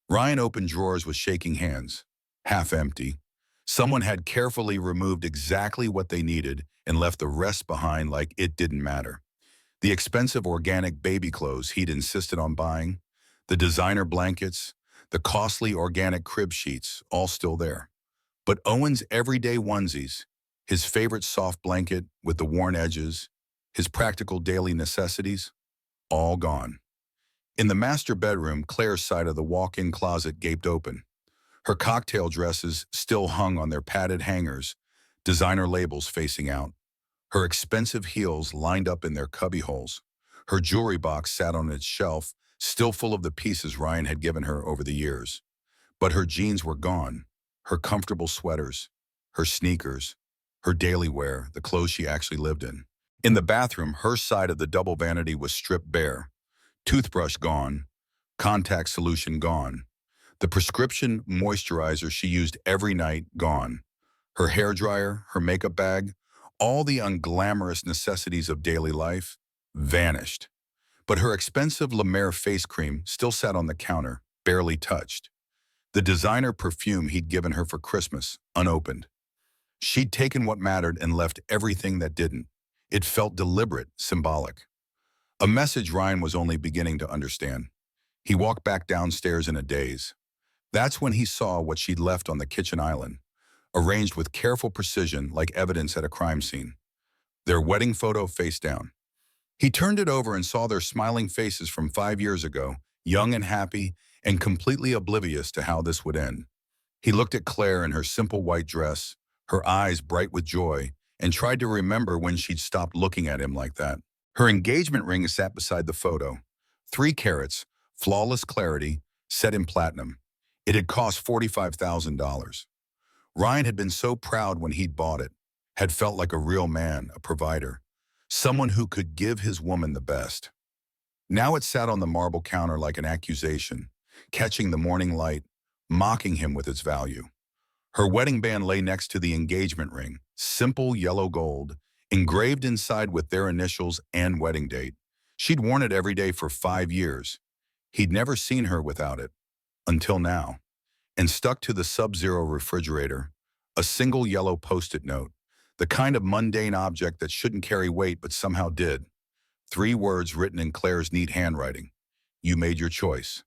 [SPEAKER 1] Ryan opened drawers with shaking hands, half empty. Someone had carefully removed exactly what they needed and left the rest behind like it didn't matter. The expensive organic baby clothes he'd insisted on buying, the designer blankets, the costly organic crib sheets, all still there. But Owen's everyday onesies, his favorite soft blanket with the worn edges, his practical daily necessities, all gone. In the master bedroom, Claire's side of the walk-in closet gaped open. Her cocktail dresses still hung on their padded hangers, designer labels facing out. Her expensive heels lined up in their cubby holes. Her jewelry box sat on its shelf, still full of the pieces Ryan had given her over the years. But her jeans were gone, her comfortable sweaters, her sneakers, her daily wear, the clothes she actually lived in. In the bathroom, her side of the double vanity was stripped bare. Toothbrush gone, contact solution gone. The prescription moisturizer she used every night gone. Her hairdryer, her makeup bag, all the unglamorous necessities of daily life vanished. But her expensive La Mer face cream still sat on the counter, barely touched. The designer perfume he'd given her for Christmas, unopened. She'd taken what mattered and left everything that didn't. It felt deliberate, symbolic. A message Ryan was only beginning to understand. He walked back downstairs in a daze. That's when he saw what she'd left on the kitchen island, arranged with careful precision like evidence at a crime scene. Their wedding photo face down. He turned it over and saw their smiling faces from 5 years ago, young and happy, and completely oblivious to how this would end. He looked at Claire in her simple white dress, her eyes bright with joy, and tried to remember when she'd stopped looking at him like that. Her engagement ring sat beside the photo. 3 carats, flawless clarity, set in platinum. It had cost $45,000. Ryan had been so proud when he'd bought it, had felt like a real man, a provider, someone who could give his woman the best. Now it sat on the marble counter like an accusation, catching the morning light, mocking him with its value. Her wedding band lay next to the engagement ring, simple yellow gold, engraved inside with their initials and wedding date. She'd worn it every day for 5 years. He'd never seen her without it, until now. And stuck to the Sub-Zero refrigerator, a single yellow Post-it note, the kind of mundane object that shouldn't carry weight but somehow did. 3 words written in Claire's neat handwriting. You made your choice.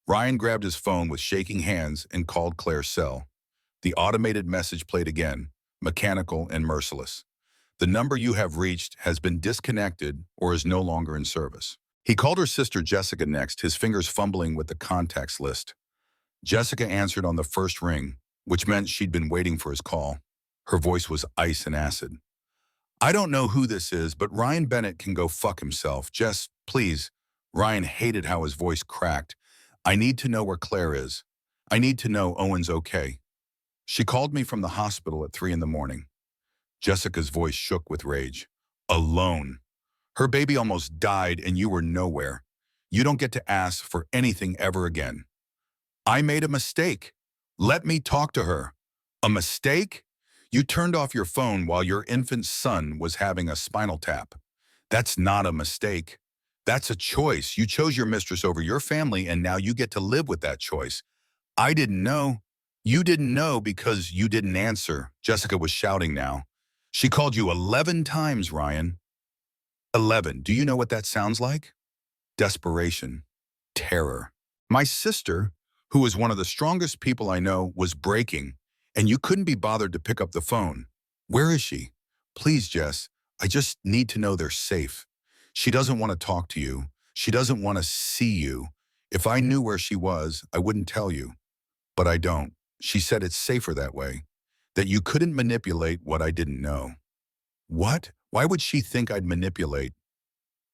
[SPEAKER 1] Ryan grabbed his phone with shaking hands and called Claire's cell. The automated message played again, mechanical and merciless. The number you have reached has been disconnected or is no longer in service. He called her sister Jessica next, his fingers fumbling with the contacts list. Jessica answered on the first ring, which meant she'd been waiting for his call. Her voice was ice and acid. I don't know who this is, but Ryan Bennett can go fuck himself. Jess, please. Ryan hated how his voice cracked. I need to know where Claire is. I need to know Owen's okay. She called me from the hospital at 3 in the morning. Jessica's voice shook with rage. Alone. Her baby almost died and you were nowhere. You don't get to ask for anything ever again. I made a mistake. Let me talk to her. A mistake? You turned off your phone while your infant son was having a spinal tap. That's not a mistake. That's a choice. You chose your mistress over your family and now you get to live with that choice. I didn't know. You didn't know because you didn't answer. Jessica was shouting now. She called you 11 times, Ryan. 11. Do you know what that sounds like? Desperation. Terror. My sister, who is one of the strongest people I know, was breaking, and you couldn't be bothered to pick up the phone. Where is she? Please, Jess, I just need to know they're safe. She doesn't want to talk to you. She doesn't want to see you. If I knew where she was, I wouldn't tell you. But I don't. She said it's safer that way, that you couldn't manipulate what I didn't know. What? Why would she think I'd manipulate?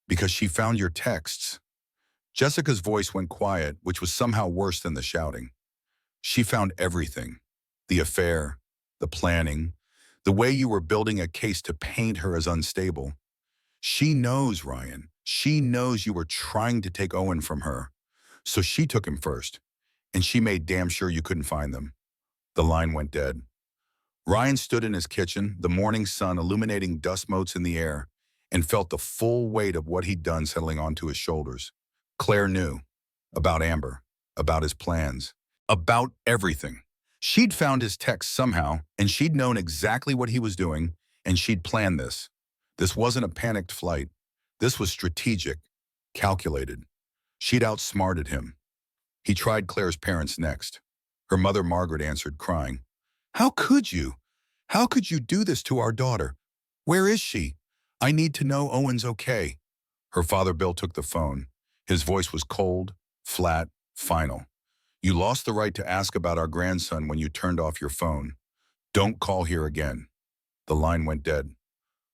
[SPEAKER 1] Because she found your texts. Jessica's voice went quiet, which was somehow worse than the shouting. She found everything. The affair, the planning, the way you were building a case to paint her as unstable. She knows, Ryan. She knows you were trying to take Owen from her. So she took him first, and she made damn sure you couldn't find them. The line went dead. Ryan stood in his kitchen, the morning sun illuminating dust motes in the air, and felt the full weight of what he'd done settling onto his shoulders. Claire knew. About Amber. About his plans. About everything. She'd found his text somehow, and she'd known exactly what he was doing, and she'd planned this. This wasn't a panicked flight. This was strategic, calculated. She'd outsmarted him. He tried Claire's parents next. Her mother, Margaret, answered, crying. How could you? How could you do this to our daughter? Where is she? I need to know Owen's okay. Her father, Bill, took the phone. His voice was cold, flat, final. You lost the right to ask about our grandson when you turned off your phone. Don't call here again. The line went dead.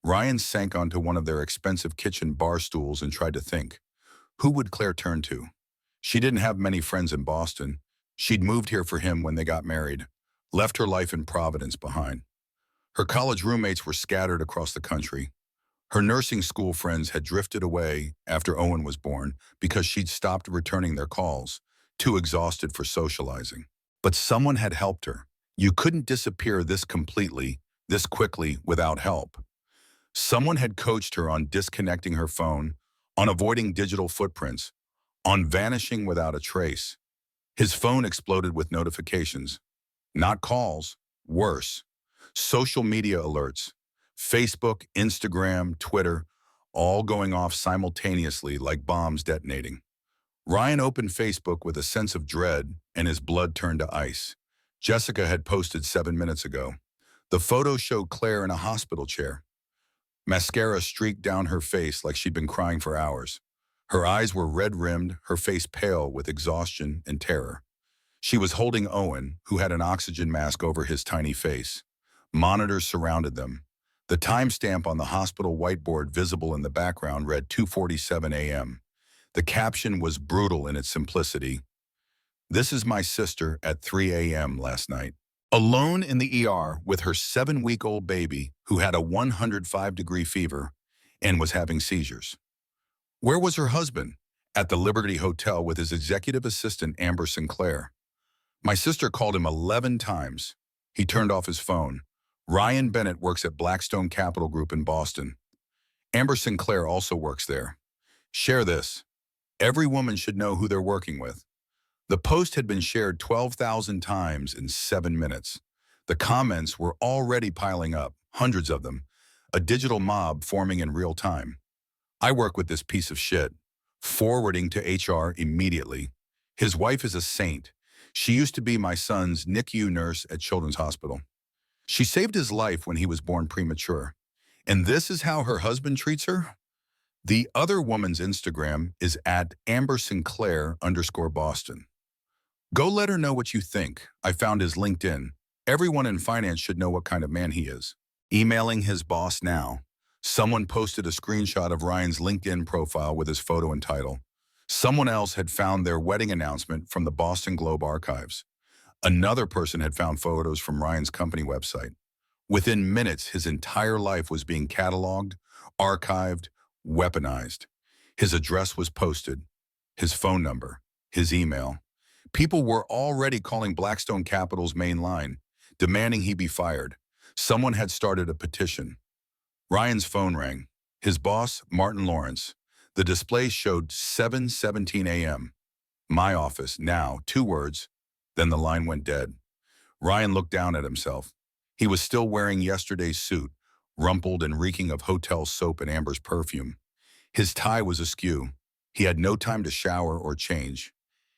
[SPEAKER 1] Ryan sank onto one of their expensive kitchen bar stools and tried to think. Who would Claire turn to? She didn't have many friends in Boston. She'd moved here for him when they got married, left her life in Providence behind. Her college roommates were scattered across the country. Her nursing school friends had drifted away after Owen was born because she'd stopped returning their calls, too exhausted for socializing. But someone had helped her. You couldn't disappear this completely, this quickly, without help. Someone had coached her on disconnecting her phone, on avoiding digital footprints, on vanishing without a trace. His phone exploded with notifications. Not calls, worse. Social media alerts. Facebook, Instagram, Twitter, all going off simultaneously like bombs detonating. Ryan opened Facebook with a sense of dread, and his blood turned to ice. Jessica had posted 7 minutes ago. The photo showed Claire in a hospital chair. Mascara streaked down her face like she'd been crying for hours. Her eyes were red-rimmed, her face pale with exhaustion and terror. She was holding Owen, who had an oxygen mask over his tiny face. Monitors surrounded them. The timestamp on the hospital whiteboard visible in the background read 2:47 a.m. The caption was brutal in its simplicity. This is my sister at 3 a.m. last night. Alone in the ER with her 7-week-old baby who had a 105-degree fever and was having seizures. Where was her husband? At the Liberty Hotel with his executive assistant, Amber Sinclair. My sister called him 11 times. He turned off his phone. Ryan Bennett works at Blackstone Capital Group in Boston. Amber Sinclair also works there. Share this. Every woman should know who they're working with. The post had been shared 12,000 times in 7 minutes. The comments were already piling up, hundreds of them, a digital mob forming in real time. I work with this piece of shit. Forwarding to HR immediately. His wife is a saint. She used to be my son's NICU nurse at Children's Hospital. She saved his life when he was born premature. And this is how her husband treats her? The other woman's Instagram is at @AmberSinclair_Boston. Go let her know what you think. I found his LinkedIn. Everyone in finance should know what kind of man he is. Emailing his boss now. Someone posted a screenshot of Ryan's LinkedIn profile with his photo and title. Someone else had found their wedding announcement from the Boston Globe archives. Another person had found photos from Ryan's company website. Within minutes, his entire life was being cataloged, archived, weaponized. His address was posted, his phone number, his email. People were already calling Blackstone Capital's main line, demanding he be fired. Someone had started a petition. Ryan's phone rang. His boss, Martin Lawrence. The display showed 7:17 a.m. My office, now, 2 words. Then the line went dead. Ryan looked down at himself. He was still wearing yesterday's suit, rumpled and reeking of hotel soap and Amber's perfume. His tie was askew. He had no time to shower or change.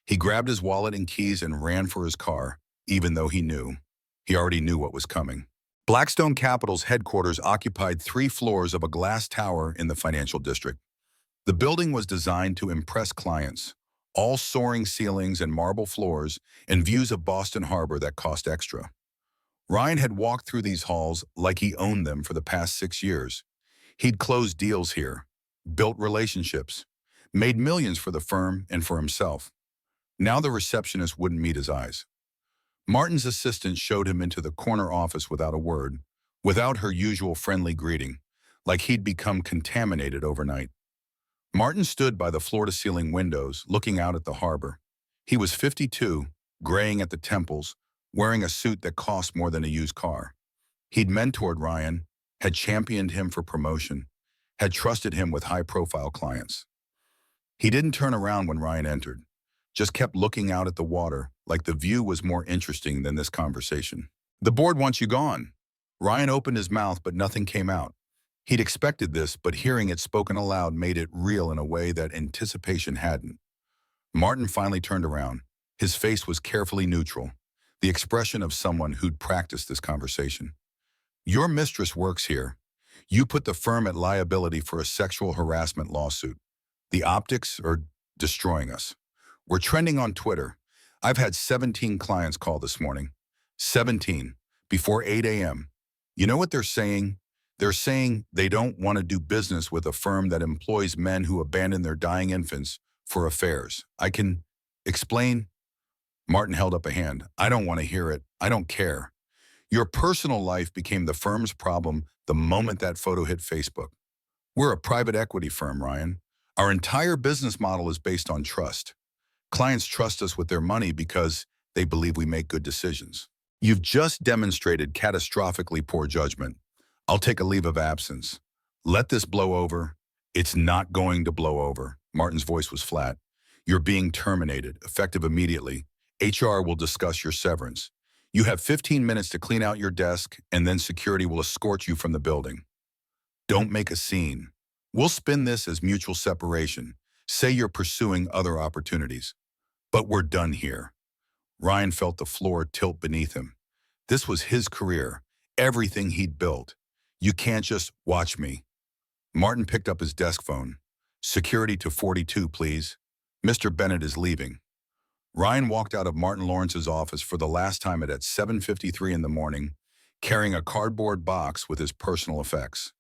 [SPEAKER 1] He grabbed his wallet and keys and ran for his car, even though he knew. He already knew what was coming. Blackstone Capital's headquarters occupied 3 floors of a glass tower in the financial district. The building was designed to impress clients, all soaring ceilings and marble floors and views of Boston Harbor that cost extra. Ryan had walked through these halls like he owned them for the past 6 years. He'd closed deals here, built relationships, made millions for the firm and for himself. Now the receptionist wouldn't meet his eyes. Martin's assistant showed him into the corner office without a word, without her usual friendly greeting, like he'd become contaminated overnight. Martin stood by the floor-to-ceiling windows, looking out at the harbor. He was 52, graying at the temples, wearing a suit that cost more than a used car. He'd mentored Ryan, had championed him for promotion, had trusted him with high-profile clients. He didn't turn around when Ryan entered, just kept looking out at the water like the view was more interesting than this conversation. "The board wants you gone." Ryan opened his mouth, but nothing came out. He'd expected this, but hearing it spoken aloud made it real in a way that anticipation hadn't. Martin finally turned around. His face was carefully neutral, the expression of someone who'd practiced this conversation. "Your mistress works here. You put the firm at liability for a sexual harassment lawsuit. The optics are destroying us. We're trending on Twitter. I've had 17 clients call this morning. 17, before 8 a.m. You know what they're saying? They're saying they don't want to do business with a firm that employs men who abandon their dying infants for affairs. I can explain." Martin held up a hand. "I don't want to hear it. I don't care. Your personal life became the firm's problem the moment that photo hit Facebook. We're a private equity firm, Ryan. Our entire business model is based on trust. Clients trust us with their money because they believe we make good decisions. You've just demonstrated catastrophically poor judgment. I'll take a leave of absence. Let this blow over." "It's not going to blow over." Martin's voice was flat. "You're being terminated, effective immediately. HR will discuss your severance. You have 15 minutes to clean out your desk, and then security will escort you from the building. Don't make a scene. We'll spin this as mutual separation. Say you're pursuing other opportunities. But we're done here." Ryan felt the floor tilt beneath him. This was his career, everything he'd built. "You can't just watch me." Martin picked up his desk phone. "Security to 42, please. Mr. Bennett is leaving." Ryan walked out of Martin Lawrence's office for the last time at 7:53 in the morning, carrying a cardboard box with his personal effects.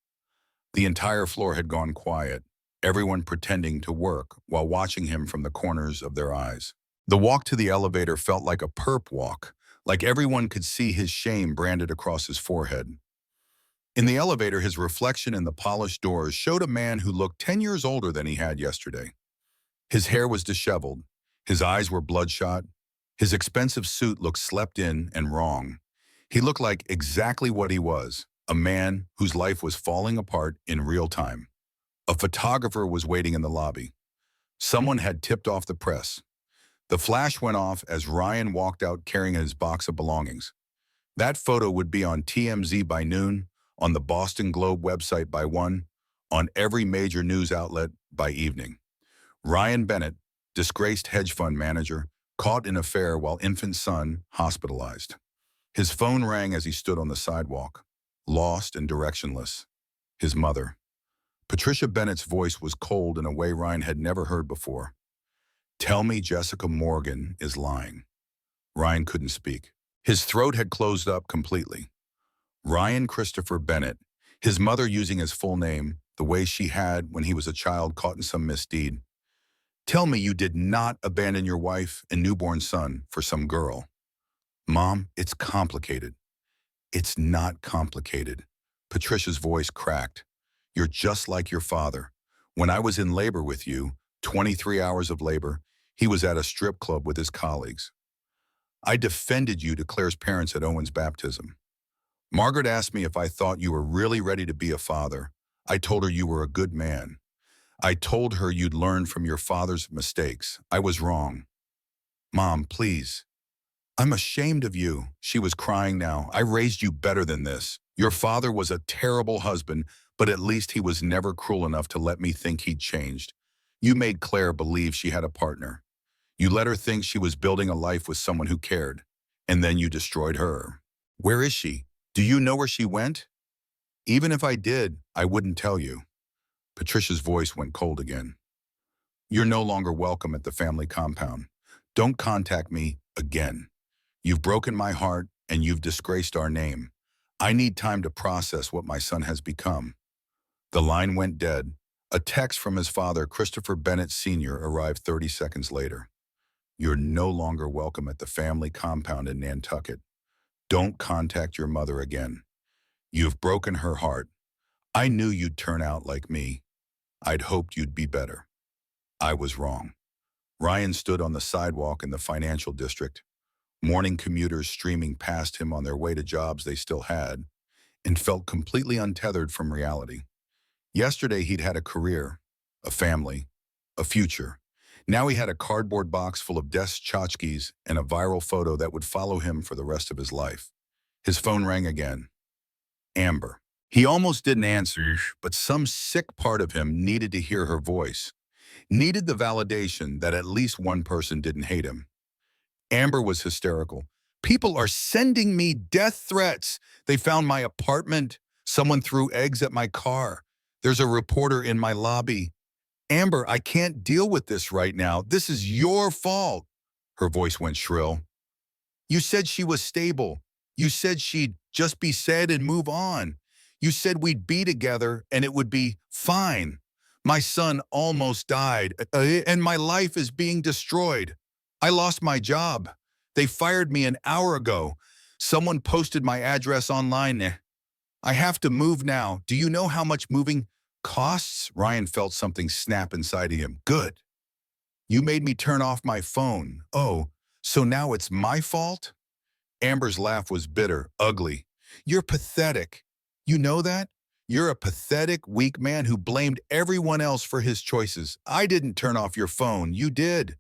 [SPEAKER 1] The entire floor had gone quiet, everyone pretending to work while watching him from the corners of their eyes. The walk to the elevator felt like a perp walk, like everyone could see his shame branded across his forehead. In the elevator, his reflection in the polished doors showed a man who looked 10 years older than he had yesterday. His hair was disheveled, his eyes were bloodshot, his expensive suit looked slept in and wrong. He looked like exactly what he was, a man whose life was falling apart in real time. A photographer was waiting in the lobby. Someone had tipped off the press. The flash went off as Ryan walked out carrying his box of belongings. That photo would be on TMZ by noon, on the Boston Globe website by 1, on every major news outlet by evening. Ryan Bennett, disgraced hedge fund manager, caught in affair while infant son hospitalized. His phone rang as he stood on the sidewalk, lost and directionless. His mother. Patricia Bennett's voice was cold in a way Ryan had never heard before. "Tell me Jessica Morgan is lying." Ryan couldn't speak. His throat had closed up completely. Ryan Christopher Bennett, his mother using his full name, the way she had when he was a child caught in some misdeed. Tell me you did not abandon your wife and newborn son for some girl. Mom, it's complicated. It's not complicated. Patricia's voice cracked. You're just like your father. When I was in labor with you, 23 hours of labor, he was at a strip club with his colleagues. I defended you to Claire's parents at Owen's baptism. Margaret asked me if I thought you were really ready to be a father. I told her you were a good man. I told her you'd learn from your father's mistakes. I was wrong. Mom, please. I'm ashamed of you. She was crying now. I raised you better than this. Your father was a terrible husband, but at least he was never cruel enough to let me think he'd changed. You made Claire believe she had a partner. You let her think she was building a life with someone who cared. And then you destroyed her. Where is she? Do you know where she went? Even if I did, I wouldn't tell you. Patricia's voice went cold again. You're no longer welcome at the family compound. Don't contact me again. You've broken my heart and you've disgraced our name. I need time to process what my son has become. The line went dead. A text from his father, Christopher Bennett Sr., arrived 30 seconds later. You're no longer welcome at the family compound in Nantucket. Don't contact your mother again. You've broken her heart. I knew you'd turn out like me. I'd hoped you'd be better. I was wrong. Ryan stood on the sidewalk in the financial district, morning commuters streaming past him on their way to jobs they still had, and felt completely untethered from reality. Yesterday he'd had a career, a family, a future. Now he had a cardboard box full of desk tchotchkes and a viral photo that would follow him for the rest of his life. His phone rang again. Amber. He almost didn't answer, but some sick part of him needed to hear her voice, needed the validation that at least one person didn't hate him. Amber was hysterical. People are sending me death threats. They found my apartment. Someone threw eggs at my car. There's a reporter in my lobby. Amber, I can't deal with this right now. This is your fault. Her voice went shrill. You said she was stable. You said she'd just be sad and move on. You said we'd be together and it would be fine. My son almost died, and my life is being destroyed. I lost my job. They fired me an hour ago. Someone posted my address online. I have to move now. Do you know how much moving costs? Ryan felt something snap inside of him. Good. You made me turn off my phone. Oh, so now it's my fault? Amber's laugh was bitter, ugly. You're pathetic. You know that? You're a pathetic, weak man who blamed everyone else for his choices. I didn't turn off your phone. You did.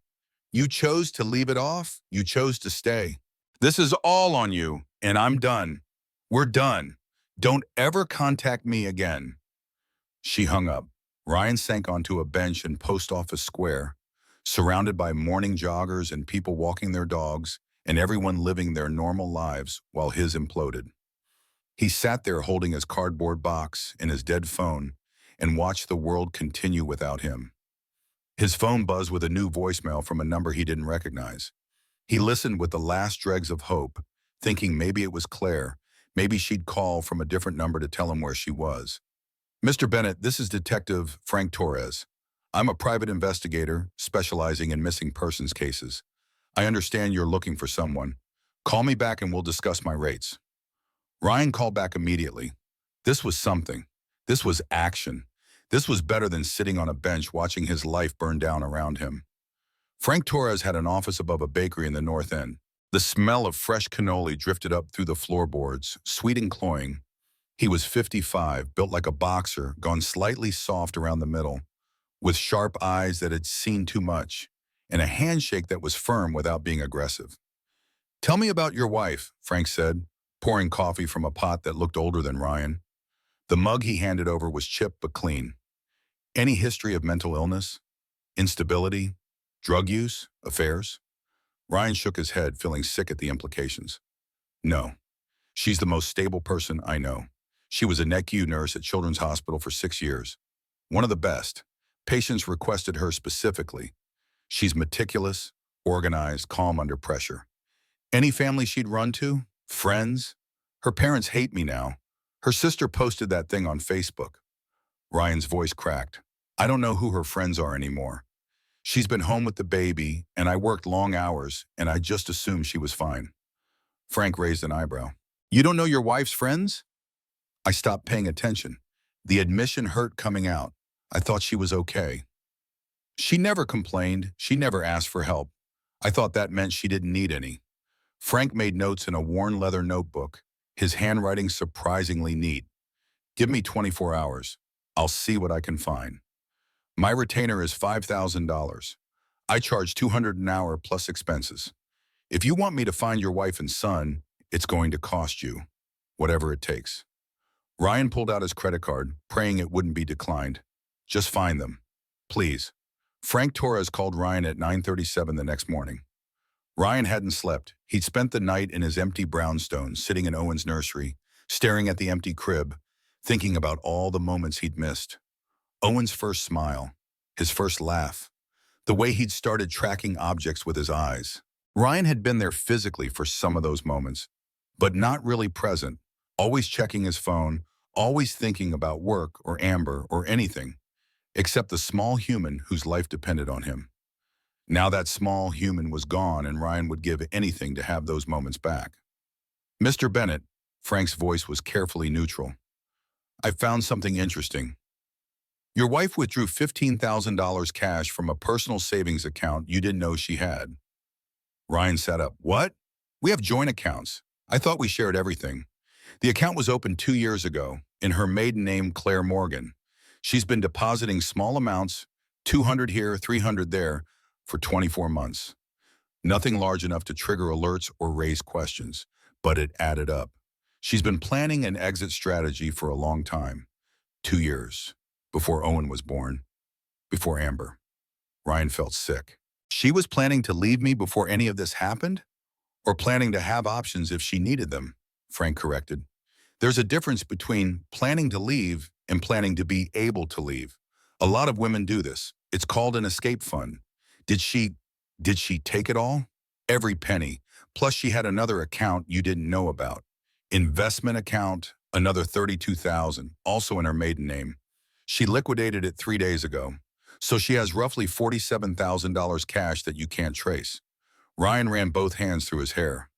[SPEAKER 1] You chose to leave it off. You chose to stay. This is all on you, and I'm done. We're done. Don't ever contact me again. She hung up. Ryan sank onto a bench in Post Office Square, surrounded by morning joggers and people walking their dogs, and everyone living their normal lives while his imploded. He sat there holding his cardboard box and his dead phone and watched the world continue without him. His phone buzzed with a new voicemail from a number he didn't recognize. He listened with the last dregs of hope, thinking maybe it was Claire, maybe she'd call from a different number to tell him where she was. Mr. Bennett, this is Detective Frank Torres. I'm a private investigator specializing in missing persons cases. I understand you're looking for someone. Call me back and we'll discuss my rates. Ryan called back immediately. This was something. This was action. This was better than sitting on a bench watching his life burn down around him. Frank Torres had an office above a bakery in the North End. The smell of fresh cannoli drifted up through the floorboards, sweet and cloying. He was 55, built like a boxer, gone slightly soft around the middle, with sharp eyes that had seen too much, and a handshake that was firm without being aggressive. Tell me about your wife, Frank said, pouring coffee from a pot that looked older than Ryan. The mug he handed over was chipped but clean. Any history of mental illness? Instability? Drug use? Affairs? Ryan shook his head, feeling sick at the implications. No. She's the most stable person I know. She was a NICU nurse at Children's Hospital for 6 years. One of the best. Patients requested her specifically. She's meticulous, organized, calm under pressure. Any family she'd run to? Friends? Her parents hate me now. Her sister posted that thing on Facebook. Ryan's voice cracked. I don't know who her friends are anymore. She's been home with the baby, and I worked long hours, and I just assumed she was fine. Frank raised an eyebrow. You don't know your wife's friends? I stopped paying attention. The admission hurt coming out. I thought she was okay. She never complained. She never asked for help. I thought that meant she didn't need any. Frank made notes in a worn leather notebook, his handwriting surprisingly neat. Give me 24 hours. I'll see what I can find. My retainer is $5,000. I charge $200 an hour plus expenses. If you want me to find your wife and son, it's going to cost you, whatever it takes. Ryan pulled out his credit card, praying it wouldn't be declined. Just find them, please. Frank Torres called Ryan at 9:37 the next morning. Ryan hadn't slept. He'd spent the night in his empty brownstone, sitting in Owen's nursery, staring at the empty crib, thinking about all the moments he'd missed. Owen's first smile, his first laugh, the way he'd started tracking objects with his eyes. Ryan had been there physically for some of those moments, but not really present, always checking his phone, always thinking about work or Amber or anything, except the small human whose life depended on him. Now that small human was gone, and Ryan would give anything to have those moments back. Mr. Bennett, Frank's voice was carefully neutral. I found something interesting. Your wife withdrew $15,000 cash from a personal savings account you didn't know she had. Ryan sat up. What? We have joint accounts. I thought we shared everything. The account was opened 2 years ago, in her maiden name, Claire Morgan. She's been depositing small amounts, 200 here, 300 there, for 24 months. Nothing large enough to trigger alerts or raise questions, but it added up. She's been planning an exit strategy for a long time. 2 years. Before Owen was born. Before Amber. Ryan felt sick. She was planning to leave me before any of this happened? Or planning to have options if she needed them, Frank corrected. There's a difference between planning to leave and planning to be able to leave. A lot of women do this. It's called an escape fund. Did she take it all? Every penny. Plus she had another account you didn't know about. Investment account, another $32,000, also in her maiden name. She liquidated it 3 days ago. So she has roughly $47,000 cash that you can't trace. Ryan ran both hands through his hair.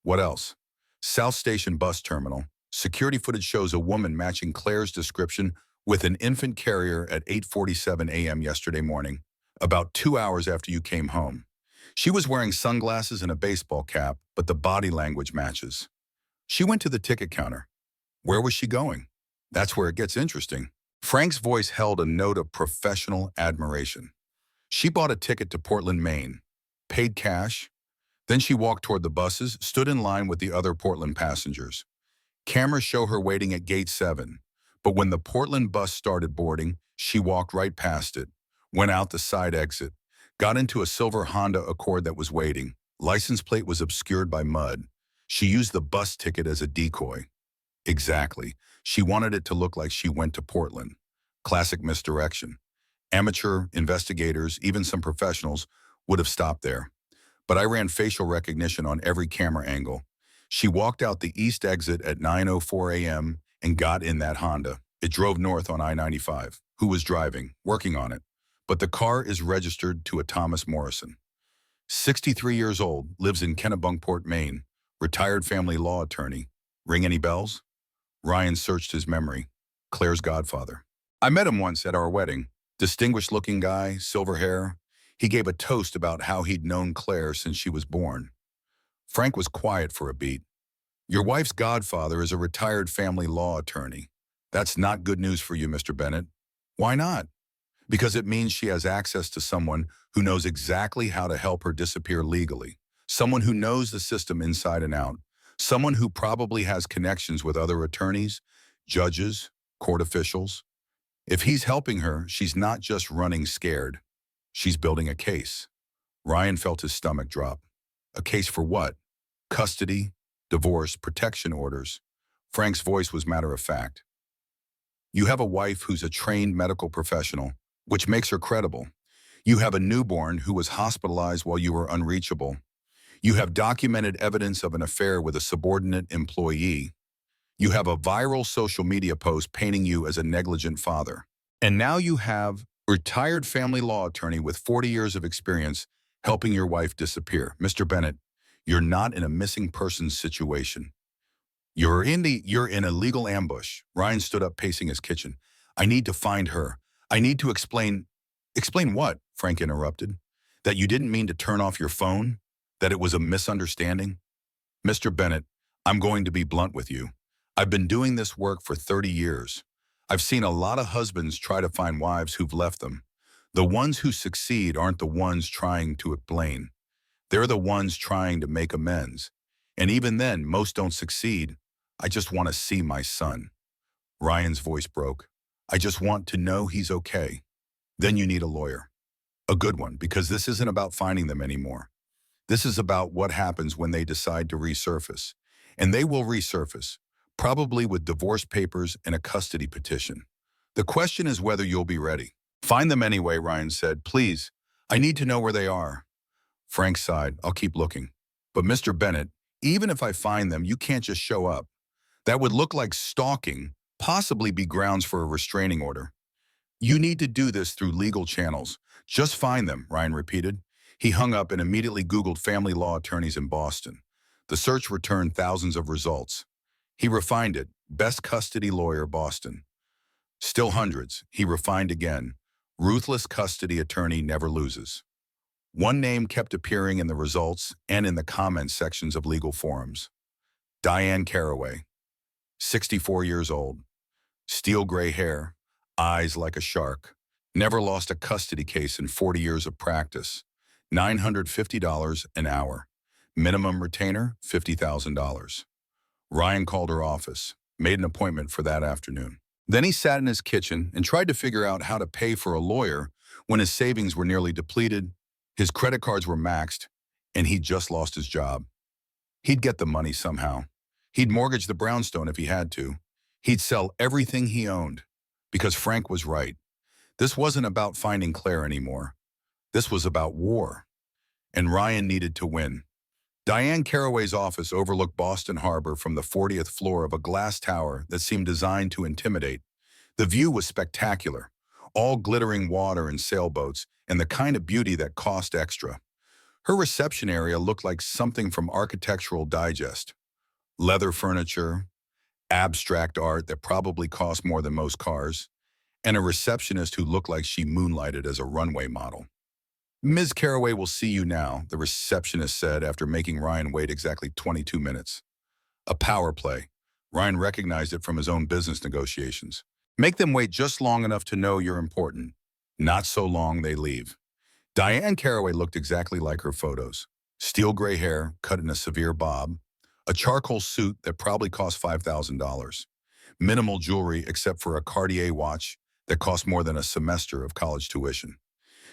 [SPEAKER 1] What else? South Station bus terminal. Security footage shows a woman matching Claire's description with an infant carrier at 8:47 a.m. yesterday morning, about 2 hours after you came home. She was wearing sunglasses and a baseball cap, but the body language matches. She went to the ticket counter. Where was she going? That's where it gets interesting. Frank's voice held a note of professional admiration. She bought a ticket to Portland, Maine, paid cash. Then she walked toward the buses, stood in line with the other Portland passengers. Cameras show her waiting at gate 7, but when the Portland bus started boarding, she walked right past it, went out the side exit, got into a silver Honda Accord that was waiting. License plate was obscured by mud. She used the bus ticket as a decoy. Exactly. She wanted it to look like she went to Portland. Classic misdirection. Amateur investigators, even some professionals, would have stopped there. But I ran facial recognition on every camera angle. She walked out the east exit at 9:04 a.m. and got in that Honda. It drove north on I-95. Who was driving? Working on it. But the car is registered to a Thomas Morrison. 63 years old, lives in Kennebunkport, Maine. Retired family law attorney. Ring any bells? Ryan searched his memory. Claire's godfather. I met him once at our wedding. Distinguished-looking guy, silver hair. He gave a toast about how he'd known Claire since she was born. Frank was quiet for a beat. Your wife's godfather is a retired family law attorney. That's not good news for you, Mr. Bennett. Why not? Because it means she has access to someone who knows exactly how to help her disappear legally. Someone who knows the system inside and out. Someone who probably has connections with other attorneys, judges, court officials. If he's helping her, she's not just running scared. She's building a case. Ryan felt his stomach drop. A case for what? Custody, divorce, protection orders. Frank's voice was matter of fact. You have a wife who's a trained medical professional, which makes her credible. You have a newborn who was hospitalized while you were unreachable. You have documented evidence of an affair with a subordinate employee. You have a viral social media post painting you as a negligent father. And now you have Retired family law attorney with 40 years of experience helping your wife disappear. Mr. Bennett, you're not in a missing persons situation. You're in a legal ambush. Ryan stood up pacing his kitchen. I need to find her. I need to explain. Explain what? Frank interrupted. That you didn't mean to turn off your phone? That it was a misunderstanding? Mr. Bennett, I'm going to be blunt with you. I've been doing this work for 30 years. I've seen a lot of husbands try to find wives who've left them. The ones who succeed aren't the ones trying to explain. They're the ones trying to make amends. And even then, most don't succeed. I just want to see my son. Ryan's voice broke. I just want to know he's okay. Then you need a lawyer. A good one, because this isn't about finding them anymore. This is about what happens when they decide to resurface. And they will resurface, probably with divorce papers and a custody petition. The question is whether you'll be ready. Find them anyway, Ryan said. Please, I need to know where they are. Frank sighed. I'll keep looking. But Mr. Bennett, even if I find them, you can't just show up. That would look like stalking, possibly be grounds for a restraining order. You need to do this through legal channels. Just find them, Ryan repeated. He hung up and immediately Googled family law attorneys in Boston. The search returned thousands of results. He refined it. Best custody lawyer, Boston. Still hundreds. He refined again. Ruthless custody attorney never loses. One name kept appearing in the results and in the comment sections of legal forums. Diane Caraway, 64 years old. Steel gray hair, eyes like a shark. Never lost a custody case in 40 years of practice. $950 an hour. Minimum retainer, $50,000. Ryan called her office, made an appointment for that afternoon. Then he sat in his kitchen and tried to figure out how to pay for a lawyer when his savings were nearly depleted, his credit cards were maxed, and he'd just lost his job. He'd get the money somehow. He'd mortgage the brownstone if he had to. He'd sell everything he owned. Because Frank was right. This wasn't about finding Claire anymore. This was about war. And Ryan needed to win. Diane Caraway's office overlooked Boston Harbor from the 40th floor of a glass tower that seemed designed to intimidate. The view was spectacular. All glittering water and sailboats, and the kind of beauty that cost extra. Her reception area looked like something from Architectural Digest. Leather furniture, abstract art that probably cost more than most cars, and a receptionist who looked like she moonlighted as a runway model. Ms. Caraway will see you now, the receptionist said after making Ryan wait exactly 22 minutes. A power play. Ryan recognized it from his own business negotiations. Make them wait just long enough to know you're important. Not so long they leave. Diane Caraway looked exactly like her photos. Steel gray hair, cut in a severe bob. A charcoal suit that probably cost $5,000. Minimal jewelry except for a Cartier watch that cost more than a semester of college tuition.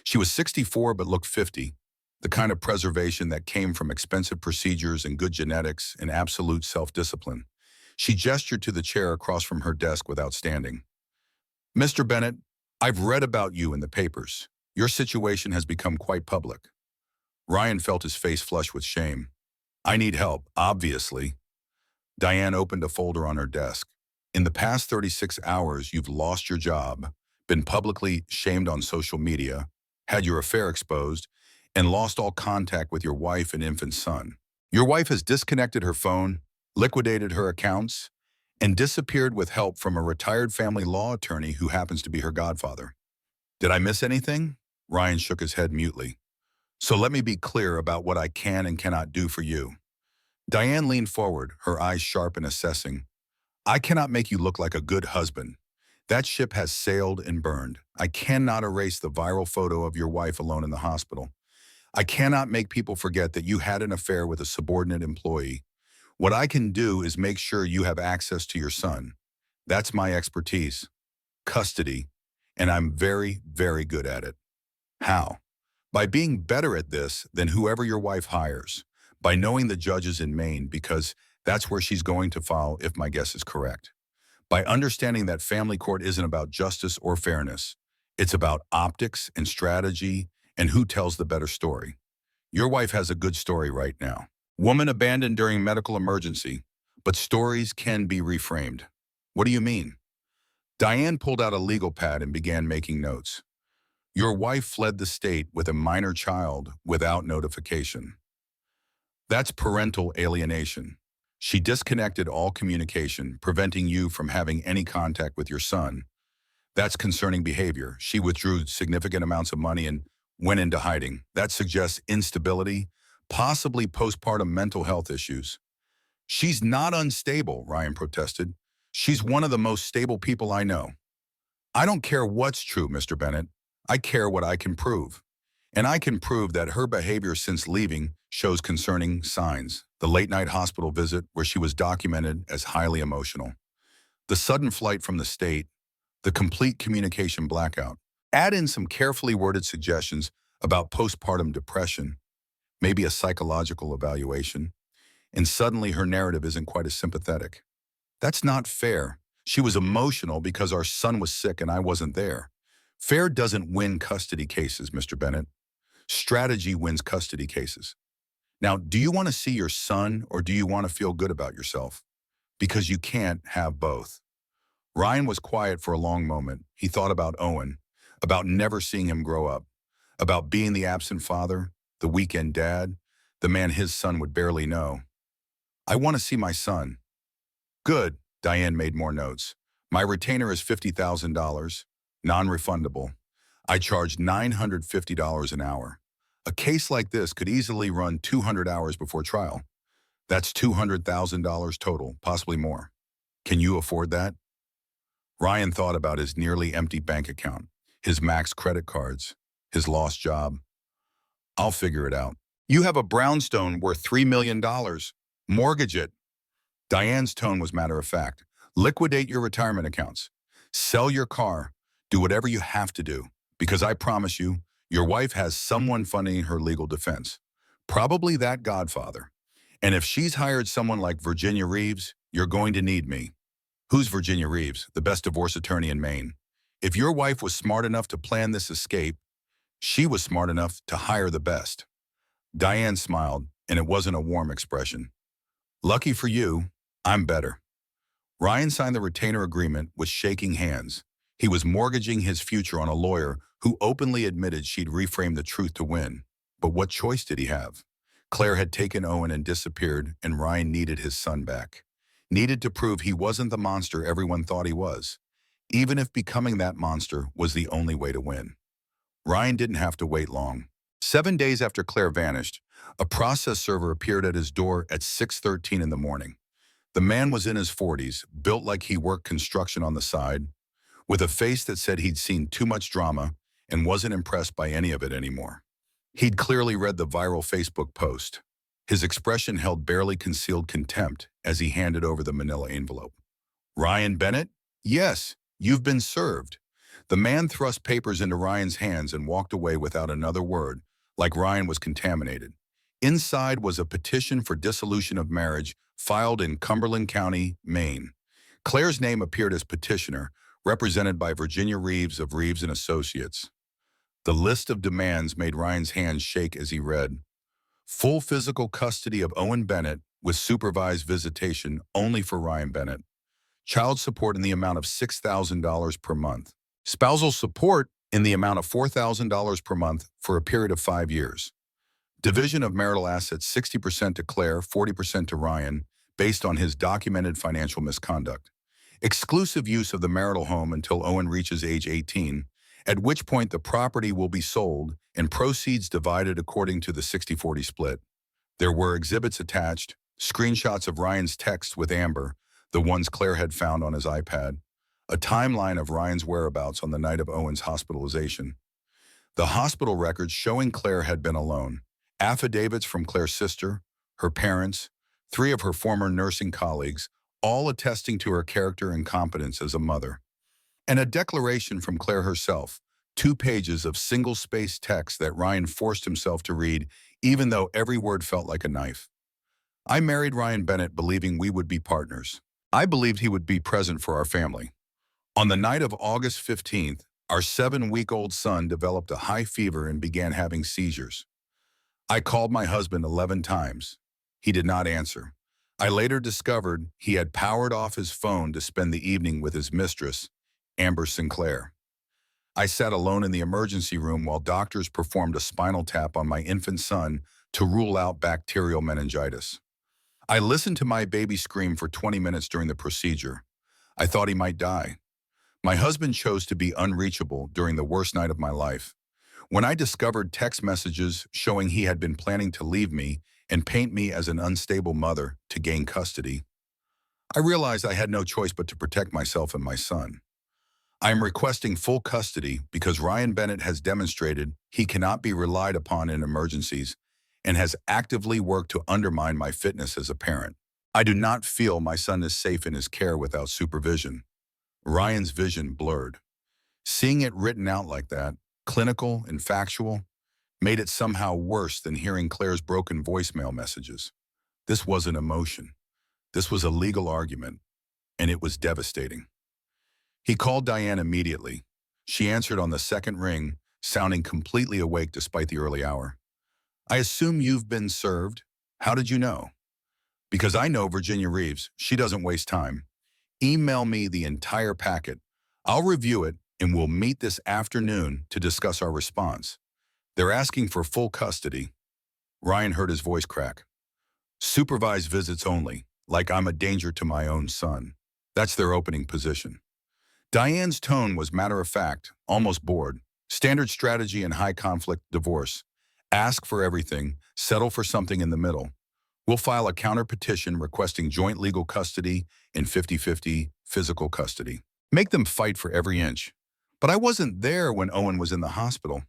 [SPEAKER 1] She was 64 but looked 50, the kind of preservation that came from expensive procedures and good genetics and absolute self-discipline. She gestured to the chair across from her desk without standing. Mr. Bennett, I've read about you in the papers. Your situation has become quite public. Ryan felt his face flush with shame. I need help, obviously. Diane opened a folder on her desk. In the past 36 hours, you've lost your job, been publicly shamed on social media, had your affair exposed, and lost all contact with your wife and infant son. Your wife has disconnected her phone, liquidated her accounts, and disappeared with help from a retired family law attorney who happens to be her godfather. Did I miss anything? Ryan shook his head mutely. So let me be clear about what I can and cannot do for you. Diane leaned forward, her eyes sharp and assessing. I cannot make you look like a good husband. That ship has sailed and burned. I cannot erase the viral photo of your wife alone in the hospital. I cannot make people forget that you had an affair with a subordinate employee. What I can do is make sure you have access to your son. That's my expertise. Custody. And I'm very, very good at it. How? By being better at this than whoever your wife hires. By knowing the judges in Maine, because that's where she's going to file if my guess is correct. By understanding that family court isn't about justice or fairness. It's about optics and strategy and who tells the better story. Your wife has a good story right now. Woman abandoned during medical emergency, but stories can be reframed. What do you mean? Diane pulled out a legal pad and began making notes. Your wife fled the state with a minor child without notification. That's parental alienation. She disconnected all communication, preventing you from having any contact with your son. That's concerning behavior. She withdrew significant amounts of money and went into hiding. That suggests instability, possibly postpartum mental health issues. She's not unstable, Ryan protested. She's one of the most stable people I know. I don't care what's true, Mr. Bennett. I care what I can prove. And I can prove that her behavior since leaving shows concerning signs. The late-night hospital visit where she was documented as highly emotional. The sudden flight from the state, the complete communication blackout. Add in some carefully worded suggestions about postpartum depression, maybe a psychological evaluation, and suddenly her narrative isn't quite as sympathetic. That's not fair. She was emotional because our son was sick and I wasn't there. Fair doesn't win custody cases, Mr. Bennett. Strategy wins custody cases. Now, do you want to see your son or do you want to feel good about yourself? Because you can't have both. Ryan was quiet for a long moment. He thought about Owen, about never seeing him grow up, about being the absent father, the weekend dad, the man his son would barely know. I want to see my son. Good, Diane made more notes. My retainer is $50,000, non-refundable. I charge $950 an hour. A case like this could easily run 200 hours before trial. That's $200,000 total, possibly more. Can you afford that? Ryan thought about his nearly empty bank account, his max credit cards, his lost job. I'll figure it out. You have a brownstone worth $3 million. Mortgage it. Diane's tone was matter of fact. Liquidate your retirement accounts. Sell your car. Do whatever you have to do. Because I promise you, your wife has someone funding her legal defense. Probably that godfather. And if she's hired someone like Virginia Reeves, you're going to need me. Who's Virginia Reeves, the best divorce attorney in Maine? If your wife was smart enough to plan this escape, she was smart enough to hire the best. Diane smiled, and it wasn't a warm expression. Lucky for you, I'm better. Ryan signed the retainer agreement with shaking hands. He was mortgaging his future on a lawyer who openly admitted she'd reframe the truth to win. But what choice did he have? Claire had taken Owen and disappeared, and Ryan needed his son back. Needed to prove he wasn't the monster everyone thought he was, even if becoming that monster was the only way to win. Ryan didn't have to wait long. 7 days after Claire vanished, a process server appeared at his door at 6:13 in the morning. The man was in his 40s, built like he worked construction on the side, with a face that said he'd seen too much drama and wasn't impressed by any of it anymore. He'd clearly read the viral Facebook post. His expression held barely concealed contempt as he handed over the manila envelope. Ryan Bennett? Yes, you've been served. The man thrust papers into Ryan's hands and walked away without another word, like Ryan was contaminated. Inside was a petition for dissolution of marriage filed in Cumberland County, Maine. Claire's name appeared as petitioner, represented by Virginia Reeves of Reeves and Associates. The list of demands made Ryan's hands shake as he read. Full physical custody of Owen Bennett with supervised visitation only for Ryan Bennett. Child support in the amount of $6,000 per month. Spousal support in the amount of $4,000 per month for a period of 5 years. Division of marital assets 60% to Claire, 40% to Ryan, based on his documented financial misconduct. Exclusive use of the marital home until Owen reaches age 18, at which point the property will be sold and proceeds divided according to the 60-40 split. There were exhibits attached, screenshots of Ryan's texts with Amber, the ones Claire had found on his iPad, a timeline of Ryan's whereabouts on the night of Owen's hospitalization. The hospital records showing Claire had been alone, affidavits from Claire's sister, her parents, 3 of her former nursing colleagues, all attesting to her character and competence as a mother. And a declaration from Claire herself, 2 pages of single-spaced text that Ryan forced himself to read, even though every word felt like a knife. I married Ryan Bennett believing we would be partners. I believed he would be present for our family. On the night of August 15th, our 7-week-old son developed a high fever and began having seizures. I called my husband 11 times. He did not answer. I later discovered he had powered off his phone to spend the evening with his mistress, Amber Sinclair. I sat alone in the emergency room while doctors performed a spinal tap on my infant son to rule out bacterial meningitis. I listened to my baby scream for 20 minutes during the procedure. I thought he might die. My husband chose to be unreachable during the worst night of my life. When I discovered text messages showing he had been planning to leave me and paint me as an unstable mother to gain custody, I realized I had no choice but to protect myself and my son. I am requesting full custody because Ryan Bennett has demonstrated he cannot be relied upon in emergencies and has actively worked to undermine my fitness as a parent. I do not feel my son is safe in his care without supervision. Ryan's vision blurred. Seeing it written out like that, clinical and factual, made it somehow worse than hearing Claire's broken voicemail messages. This wasn't emotion. This was a legal argument, and it was devastating. He called Diane immediately. She answered on the second ring, sounding completely awake despite the early hour. I assume you've been served. How did you know? Because I know Virginia Reeves. She doesn't waste time. Email me the entire packet. I'll review it, and we'll meet this afternoon to discuss our response. They're asking for full custody. Ryan heard his voice crack. Supervised visits only, like I'm a danger to my own son. That's their opening position. Diane's tone was matter-of-fact, almost bored. Standard strategy in high-conflict divorce. Ask for everything, settle for something in the middle. We'll file a counter-petition requesting joint legal custody and 50-50 physical custody. Make them fight for every inch. But I wasn't there when Owen was in the hospital.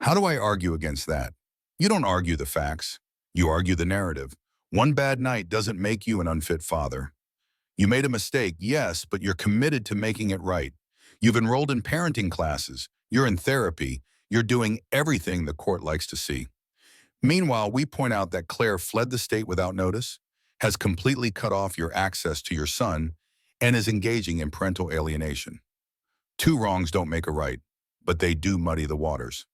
[SPEAKER 1] How do I argue against that? You don't argue the facts. You argue the narrative. One bad night doesn't make you an unfit father. You made a mistake, yes, but you're committed to making it right. You've enrolled in parenting classes. You're in therapy. You're doing everything the court likes to see. Meanwhile, we point out that Claire fled the state without notice, has completely cut off your access to your son, and is engaging in parental alienation. Two wrongs don't make a right, but they do muddy the waters.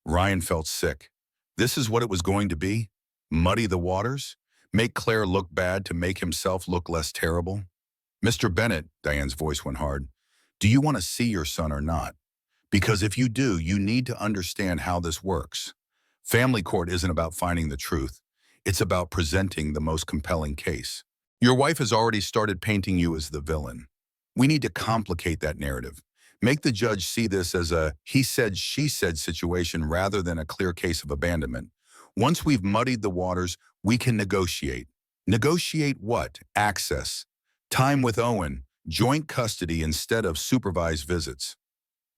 [SPEAKER 1] Ryan felt sick. This is what it was going to be? Muddy the waters? Make Claire look bad to make himself look less terrible? Mr. Bennett, Diane's voice went hard, do you want to see your son or not? Because if you do, you need to understand how this works. Family court isn't about finding the truth. It's about presenting the most compelling case. Your wife has already started painting you as the villain. We need to complicate that narrative. Make the judge see this as a he said, she said situation rather than a clear case of abandonment. Once we've muddied the waters, we can negotiate. Negotiate what? Access. Time with Owen. Joint custody instead of supervised visits.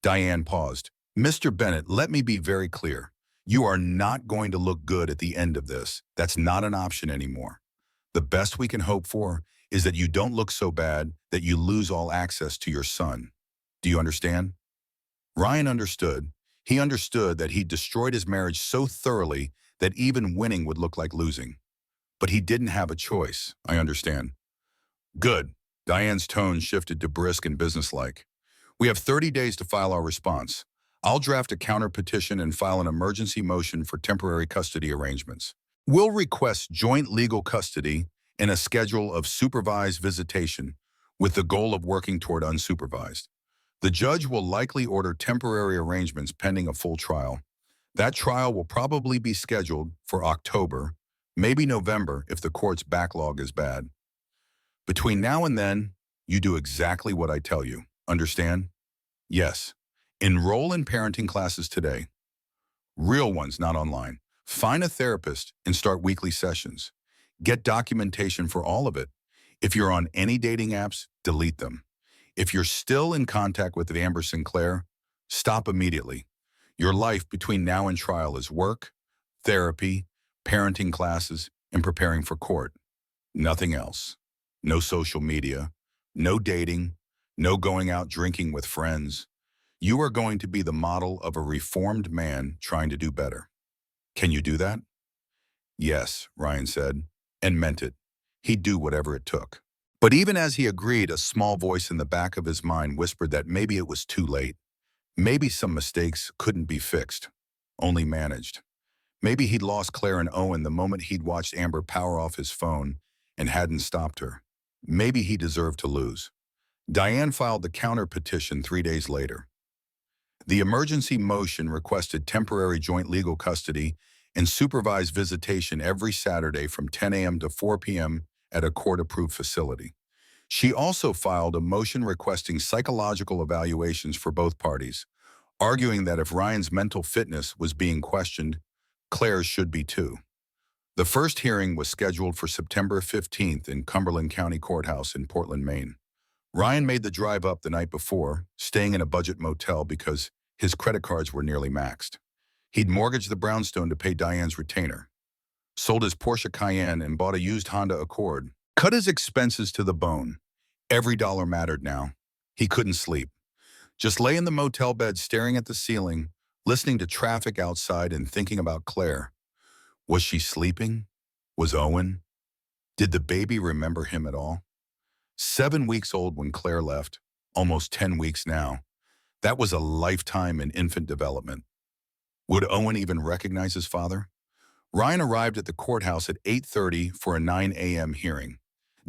[SPEAKER 1] Diane paused. Mr. Bennett, let me be very clear. You are not going to look good at the end of this. That's not an option anymore. The best we can hope for is that you don't look so bad that you lose all access to your son. Do you understand? Ryan understood. He understood that he'd destroyed his marriage so thoroughly that even winning would look like losing. But he didn't have a choice, I understand. Good. Diane's tone shifted to brisk and businesslike. We have 30 days to file our response. I'll draft a counter-petition and file an emergency motion for temporary custody arrangements. We'll request joint legal custody and a schedule of supervised visitation with the goal of working toward unsupervised. The judge will likely order temporary arrangements pending a full trial. That trial will probably be scheduled for October, maybe November if the court's backlog is bad. Between now and then, you do exactly what I tell you. Understand? Yes. Enroll in parenting classes today. Real ones, not online. Find a therapist and start weekly sessions. Get documentation for all of it. If you're on any dating apps, delete them. If you're still in contact with Amber Sinclair, stop immediately. Your life between now and trial is work, therapy, parenting classes, and preparing for court. Nothing else. No social media, no dating, no going out drinking with friends. You are going to be the model of a reformed man trying to do better. Can you do that? Yes, Ryan said, and meant it. He'd do whatever it took. But even as he agreed, a small voice in the back of his mind whispered that maybe it was too late. Maybe some mistakes couldn't be fixed, only managed. Maybe he'd lost Claire and Owen the moment he'd watched Amber power off his phone and hadn't stopped her. Maybe he deserved to lose. Diane filed the counter petition 3 days later. The emergency motion requested temporary joint legal custody and supervised visitation every Saturday from 10 a.m. to 4 p.m. at a court-approved facility. She also filed a motion requesting psychological evaluations for both parties, arguing that if Ryan's mental fitness was being questioned, Claire's should be too. The first hearing was scheduled for September 15th in Cumberland County Courthouse in Portland, Maine. Ryan made the drive up the night before, staying in a budget motel because his credit cards were nearly maxed. He'd mortgaged the brownstone to pay Diane's retainer, sold his Porsche Cayenne and bought a used Honda Accord, cut his expenses to the bone. Every dollar mattered now. He couldn't sleep. Just lay in the motel bed staring at the ceiling, listening to traffic outside and thinking about Claire. Was she sleeping? Was Owen? Did the baby remember him at all? 7 weeks old when Claire left, almost 10 weeks now. That was a lifetime in infant development. Would Owen even recognize his father? Ryan arrived at the courthouse at 8:30 for a 9 a.m. hearing.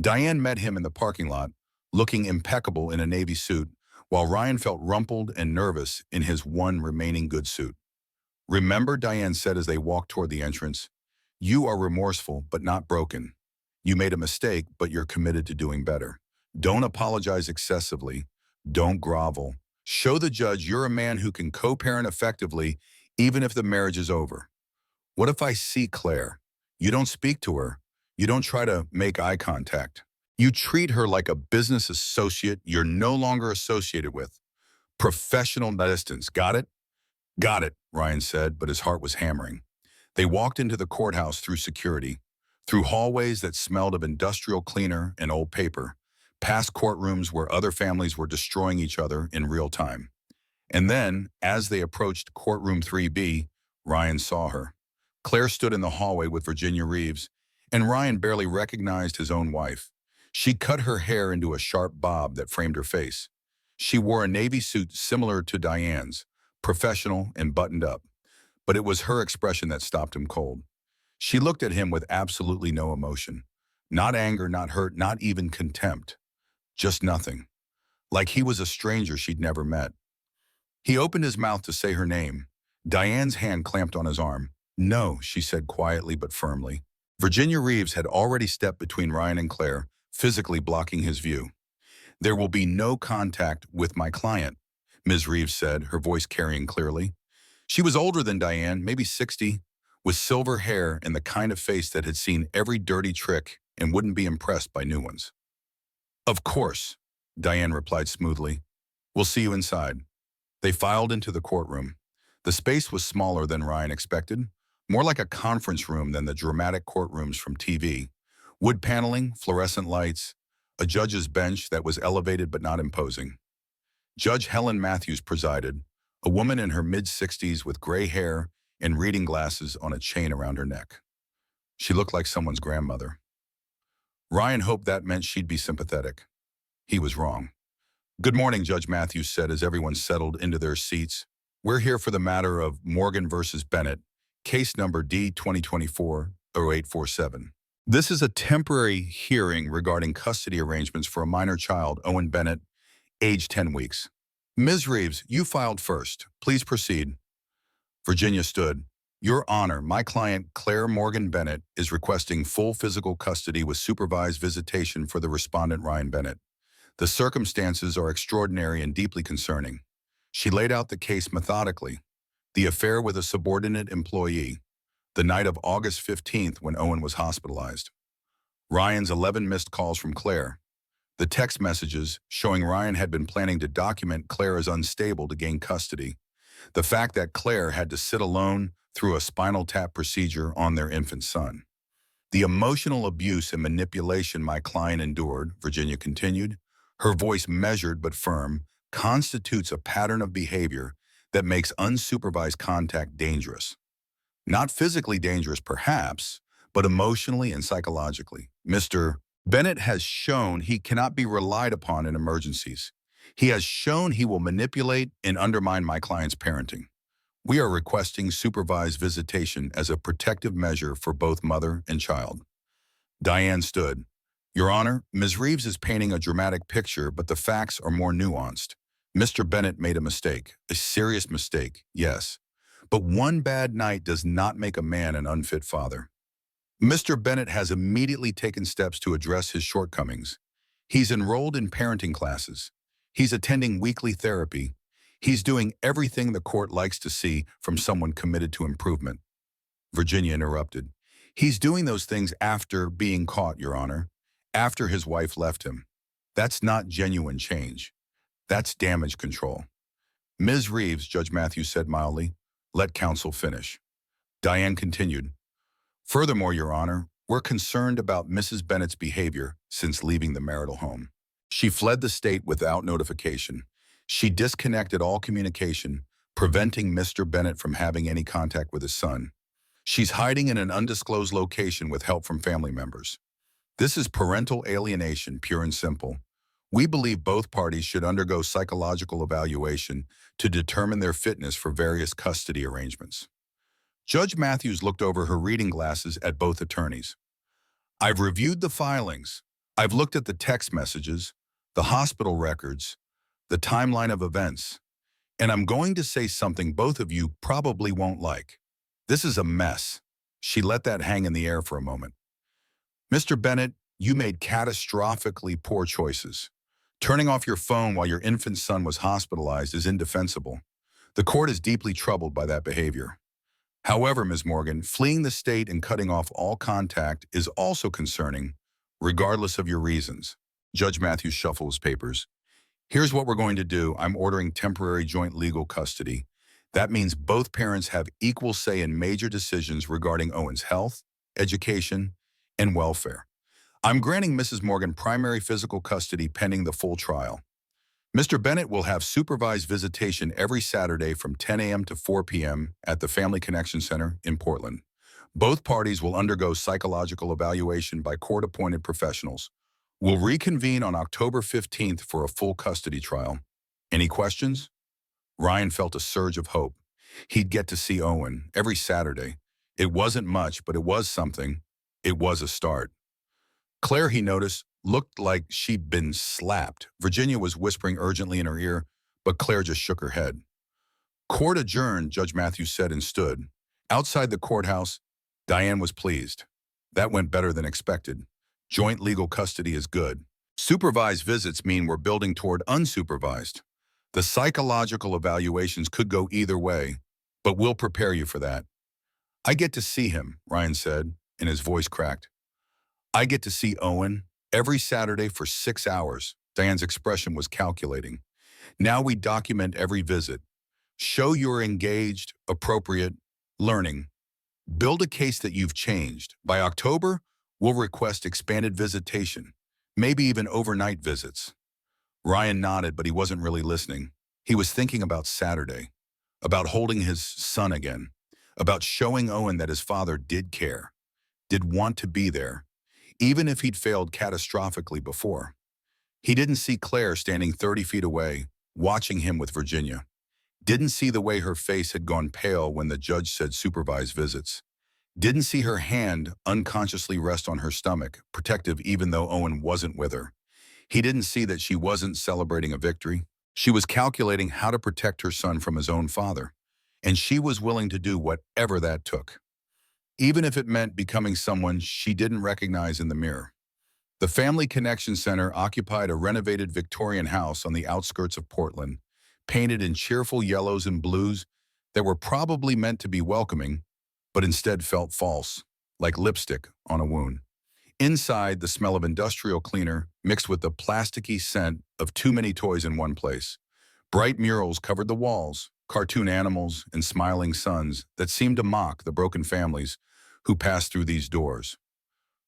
[SPEAKER 1] Diane met him in the parking lot, looking impeccable in a navy suit, while Ryan felt rumpled and nervous in his one remaining good suit. "Remember," Diane said as they walked toward the entrance, "you are remorseful but not broken. You made a mistake, but you're committed to doing better. Don't apologize excessively. Don't grovel. Show the judge you're a man who can co-parent effectively even if the marriage is over. What if I see Claire? You don't speak to her. You don't try to make eye contact. You treat her like a business associate you're no longer associated with. Professional distance. Got it?" "Got it," Ryan said, but his heart was hammering. They walked into the courthouse through security, through hallways that smelled of industrial cleaner and old paper, past courtrooms where other families were destroying each other in real time. And then, as they approached courtroom 3B, Ryan saw her. Claire stood in the hallway with Virginia Reeves, and Ryan barely recognized his own wife. She cut her hair into a sharp bob that framed her face. She wore a navy suit similar to Diane's, professional and buttoned up. But it was her expression that stopped him cold. She looked at him with absolutely no emotion. Not anger, not hurt, not even contempt. Just nothing. Like he was a stranger she'd never met. He opened his mouth to say her name. Diane's hand clamped on his arm. "No," she said quietly but firmly. Virginia Reeves had already stepped between Ryan and Claire, physically blocking his view. "There will be no contact with my client," Ms. Reeves said, her voice carrying clearly. She was older than Diane, maybe 60, with silver hair and the kind of face that had seen every dirty trick and wouldn't be impressed by new ones. "Of course," Diane replied smoothly. "We'll see you inside." They filed into the courtroom. The space was smaller than Ryan expected, more like a conference room than the dramatic courtrooms from TV. Wood paneling, fluorescent lights, a judge's bench that was elevated but not imposing. Judge Helen Matthews presided, a woman in her mid-60s with gray hair and reading glasses on a chain around her neck. She looked like someone's grandmother. Ryan hoped that meant she'd be sympathetic. He was wrong. "Good morning," Judge Matthews said as everyone settled into their seats. "We're here for the matter of Morgan versus Bennett, case number D-2024-0847. This is a temporary hearing regarding custody arrangements for a minor child, Owen Bennett, age 10 weeks. Ms. Reeves, you filed first. Please proceed." Virginia stood. "Your Honor, my client, Claire Morgan Bennett, is requesting full physical custody with supervised visitation for the respondent, Ryan Bennett. The circumstances are extraordinary and deeply concerning." She laid out the case methodically. The affair with a subordinate employee, the night of August 15th when Owen was hospitalized. Ryan's 11 missed calls from Claire. The text messages showing Ryan had been planning to document Claire as unstable to gain custody. The fact that Claire had to sit alone through a spinal tap procedure on their infant son. "The emotional abuse and manipulation my client endured," Virginia continued, her voice measured but firm, "constitutes a pattern of behavior that makes unsupervised contact dangerous. Not physically dangerous, perhaps, but emotionally and psychologically. Mr. Bennett has shown he cannot be relied upon in emergencies. He has shown he will manipulate and undermine my client's parenting. We are requesting supervised visitation as a protective measure for both mother and child." Diane stood. "Your Honor, Ms. Reeves is painting a dramatic picture, but the facts are more nuanced. Mr. Bennett made a mistake, a serious mistake, yes. But one bad night does not make a man an unfit father. Mr. Bennett has immediately taken steps to address his shortcomings. He's enrolled in parenting classes. He's attending weekly therapy. He's doing everything the court likes to see from someone committed to improvement. Virginia interrupted. He's doing those things after being caught, Your Honor, after his wife left him. That's not genuine change. That's damage control. Ms. Reeves, Judge Matthews said mildly, let counsel finish. Diane continued. Furthermore, Your Honor, we're concerned about Mrs. Bennett's behavior since leaving the marital home. She fled the state without notification. She disconnected all communication, preventing Mr. Bennett from having any contact with his son. She's hiding in an undisclosed location with help from family members. This is parental alienation, pure and simple. We believe both parties should undergo psychological evaluation to determine their fitness for various custody arrangements. Judge Matthews looked over her reading glasses at both attorneys. I've reviewed the filings. I've looked at the text messages, the hospital records, the timeline of events, and I'm going to say something both of you probably won't like. This is a mess. She let that hang in the air for a moment. Mr. Bennett, you made catastrophically poor choices. Turning off your phone while your infant son was hospitalized is indefensible. The court is deeply troubled by that behavior. However, Ms. Morgan, fleeing the state and cutting off all contact is also concerning, regardless of your reasons. Judge Matthews shuffles papers. Here's what we're going to do. I'm ordering temporary joint legal custody. That means both parents have equal say in major decisions regarding Owen's health, education, and welfare. I'm granting Mrs. Morgan primary physical custody pending the full trial. Mr. Bennett will have supervised visitation every Saturday from 10 a.m. to 4 p.m. at the Family Connection Center in Portland. Both parties will undergo psychological evaluation by court-appointed professionals. We'll reconvene on October 15th for a full custody trial. Any questions? Ryan felt a surge of hope. He'd get to see Owen every Saturday. It wasn't much, but it was something. It was a start. Claire, he noticed, looked like she'd been slapped. Virginia was whispering urgently in her ear, but Claire just shook her head. Court adjourned, Judge Matthews said and stood. Outside the courthouse, Diane was pleased. That went better than expected. Joint legal custody is good. Supervised visits mean we're building toward unsupervised. The psychological evaluations could go either way, but we'll prepare you for that. I get to see him, Ryan said, and his voice cracked. I get to see Owen every Saturday for 6 hours. Diane's expression was calculating. Now we document every visit. Show you're engaged, appropriate, learning. Build a case that you've changed. By October, we'll request expanded visitation, maybe even overnight visits. Ryan nodded, but he wasn't really listening. He was thinking about Saturday, about holding his son again, about showing Owen that his father did care, did want to be there, even if he'd failed catastrophically before. He didn't see Claire standing 30 feet away, watching him with Virginia. Didn't see the way her face had gone pale when the judge said supervised visits. Didn't see her hand unconsciously rest on her stomach, protective even though Owen wasn't with her. He didn't see that she wasn't celebrating a victory. She was calculating how to protect her son from his own father, and she was willing to do whatever that took, even if it meant becoming someone she didn't recognize in the mirror. The Family Connection Center occupied a renovated Victorian house on the outskirts of Portland, painted in cheerful yellows and blues that were probably meant to be welcoming, but instead felt false, like lipstick on a wound. Inside, the smell of industrial cleaner mixed with the plasticky scent of too many toys in one place. Bright murals covered the walls, cartoon animals and smiling suns that seemed to mock the broken families who passed through these doors.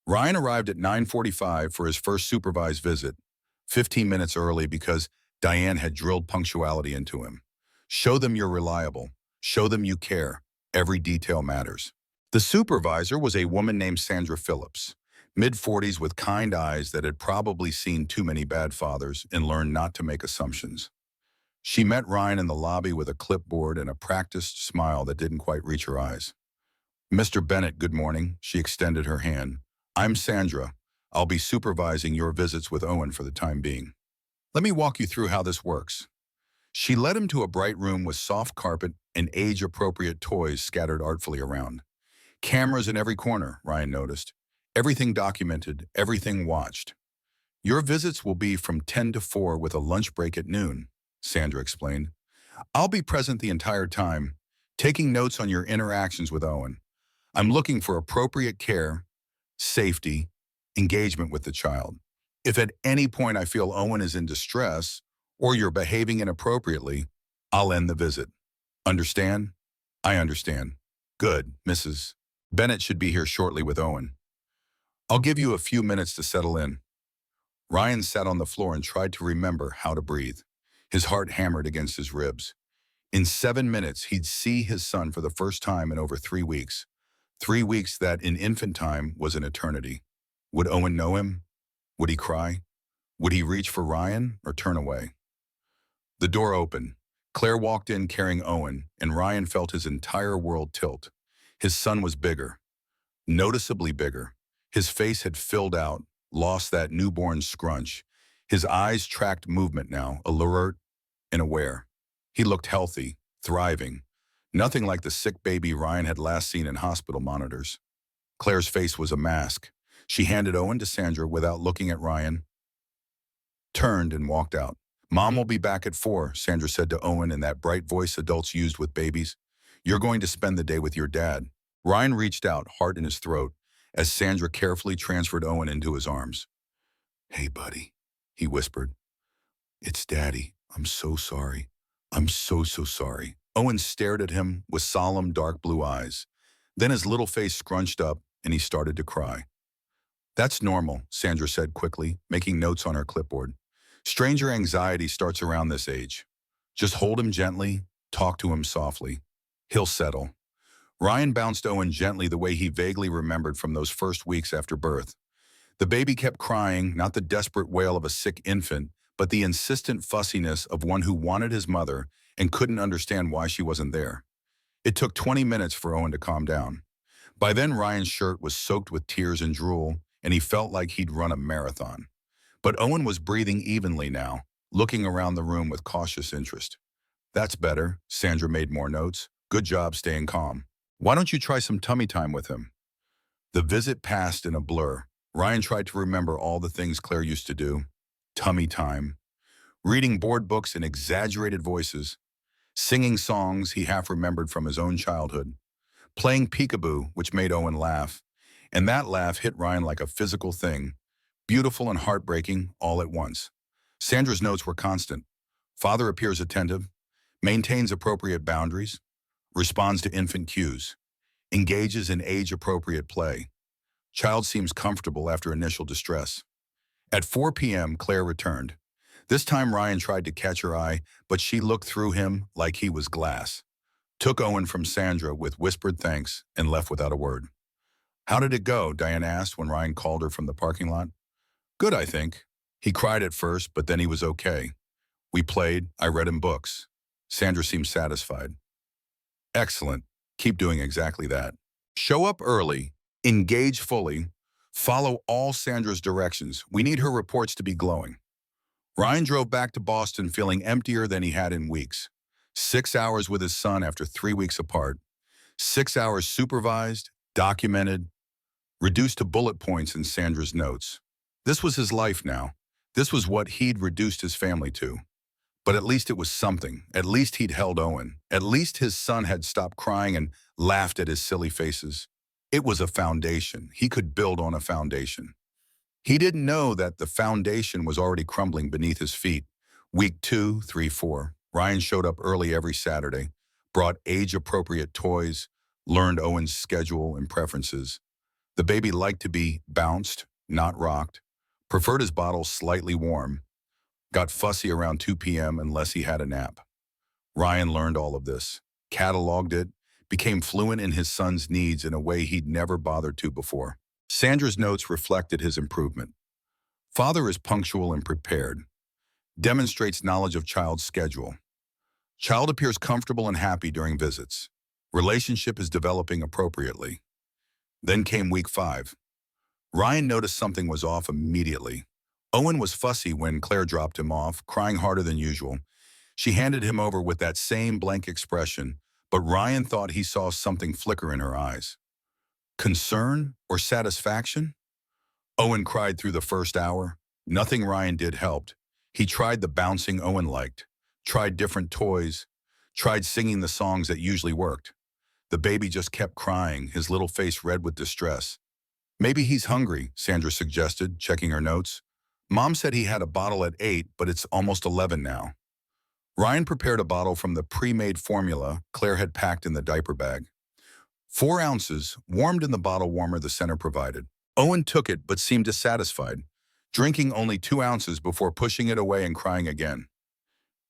[SPEAKER 1] Ryan arrived at 9:45 for his first supervised visit, 15 minutes early because Diane had drilled punctuality into him. Show them you're reliable. Show them you care. Every detail matters. The supervisor was a woman named Sandra Phillips, mid-40s with kind eyes that had probably seen too many bad fathers and learned not to make assumptions. She met Ryan in the lobby with a clipboard and a practiced smile that didn't quite reach her eyes. Mr. Bennett, good morning. She extended her hand. I'm Sandra. I'll be supervising your visits with Owen for the time being. Let me walk you through how this works. She led him to a bright room with soft carpet and age-appropriate toys scattered artfully around. Cameras in every corner, Ryan noticed. Everything documented, everything watched. Your visits will be from 10 to 4 with a lunch break at noon, Sandra explained. I'll be present the entire time, taking notes on your interactions with Owen. I'm looking for appropriate care, safety, engagement with the child. If at any point I feel Owen is in distress or you're behaving inappropriately, I'll end the visit. Understand? I understand. Good, Mrs. Bennett should be here shortly with Owen. I'll give you a few minutes to settle in. Ryan sat on the floor and tried to remember how to breathe. His heart hammered against his ribs. In 7 minutes, he'd see his son for the first time in over 3 weeks. 3 weeks that in infant time was an eternity. Would Owen know him? Would he cry? Would he reach for Ryan or turn away? The door opened. Claire walked in carrying Owen, and Ryan felt his entire world tilt. His son was bigger, noticeably bigger. His face had filled out, lost that newborn scrunch. His eyes tracked movement now, alert and aware. He looked healthy, thriving. Nothing like the sick baby Ryan had last seen in hospital monitors. Claire's face was a mask. She handed Owen to Sandra without looking at Ryan, turned and walked out. Mom will be back at 4, Sandra said to Owen in that bright voice adults used with babies. You're going to spend the day with your dad. Ryan reached out, heart in his throat, as Sandra carefully transferred Owen into his arms. Hey, buddy, he whispered. It's Daddy. I'm so sorry. I'm so sorry. Owen stared at him with solemn, dark blue eyes. Then his little face scrunched up and he started to cry. That's normal, Sandra said quickly, making notes on her clipboard. Stranger anxiety starts around this age. Just hold him gently, talk to him softly. He'll settle. Ryan bounced Owen gently the way he vaguely remembered from those first weeks after birth. The baby kept crying, not the desperate wail of a sick infant, but the insistent fussiness of one who wanted his mother and couldn't understand why she wasn't there. It took 20 minutes for Owen to calm down. By then, Ryan's shirt was soaked with tears and drool, and he felt like he'd run a marathon. But Owen was breathing evenly now, looking around the room with cautious interest. That's better, Sandra made more notes. Good job staying calm. Why don't you try some tummy time with him? The visit passed in a blur. Ryan tried to remember all the things Claire used to do. Tummy time. Reading board books in exaggerated voices. Singing songs he half remembered from his own childhood. Playing peekaboo, which made Owen laugh. And that laugh hit Ryan like a physical thing. Beautiful and heartbreaking all at once. Sandra's notes were constant. Father appears attentive, maintains appropriate boundaries, responds to infant cues, engages in age-appropriate play. Child seems comfortable after initial distress. At 4 p.m., Claire returned. This time Ryan tried to catch her eye, but she looked through him like he was glass. Took Owen from Sandra with whispered thanks and left without a word. How did it go? Diane asked when Ryan called her from the parking lot. Good, I think. He cried at first, but then he was okay. We played, I read him books. Sandra seemed satisfied. Excellent. Keep doing exactly that. Show up early, engage fully, follow all Sandra's directions. We need her reports to be glowing. Ryan drove back to Boston feeling emptier than he had in weeks. 6 hours with his son after 3 weeks apart. 6 hours supervised, documented, reduced to bullet points in Sandra's notes. This was his life now. This was what he'd reduced his family to. But at least it was something. At least he'd held Owen. At least his son had stopped crying and laughed at his silly faces. It was a foundation. He could build on a foundation. He didn't know that the foundation was already crumbling beneath his feet. Week 2, 3, 4. Ryan showed up early every Saturday, brought age-appropriate toys, learned Owen's schedule and preferences. The baby liked to be bounced, not rocked, preferred his bottle slightly warm, got fussy around 2 p.m. unless he had a nap. Ryan learned all of this, cataloged it, became fluent in his son's needs in a way he'd never bothered to before. Sandra's notes reflected his improvement. Father is punctual and prepared, demonstrates knowledge of child's schedule. Child appears comfortable and happy during visits. Relationship is developing appropriately. Then came week 5. Ryan noticed something was off immediately. Owen was fussy when Claire dropped him off, crying harder than usual. She handed him over with that same blank expression, but Ryan thought he saw something flicker in her eyes. Concern or satisfaction? Owen cried through the first hour. Nothing Ryan did helped. He tried the bouncing Owen liked, tried different toys, tried singing the songs that usually worked. The baby just kept crying, his little face red with distress. Maybe he's hungry, Sandra suggested, checking her notes. Mom said he had a bottle at 8, but it's almost 11 now. Ryan prepared a bottle from the pre-made formula Claire had packed in the diaper bag. 4 ounces, warmed in the bottle warmer the center provided. Owen took it but seemed dissatisfied, drinking only 2 ounces before pushing it away and crying again.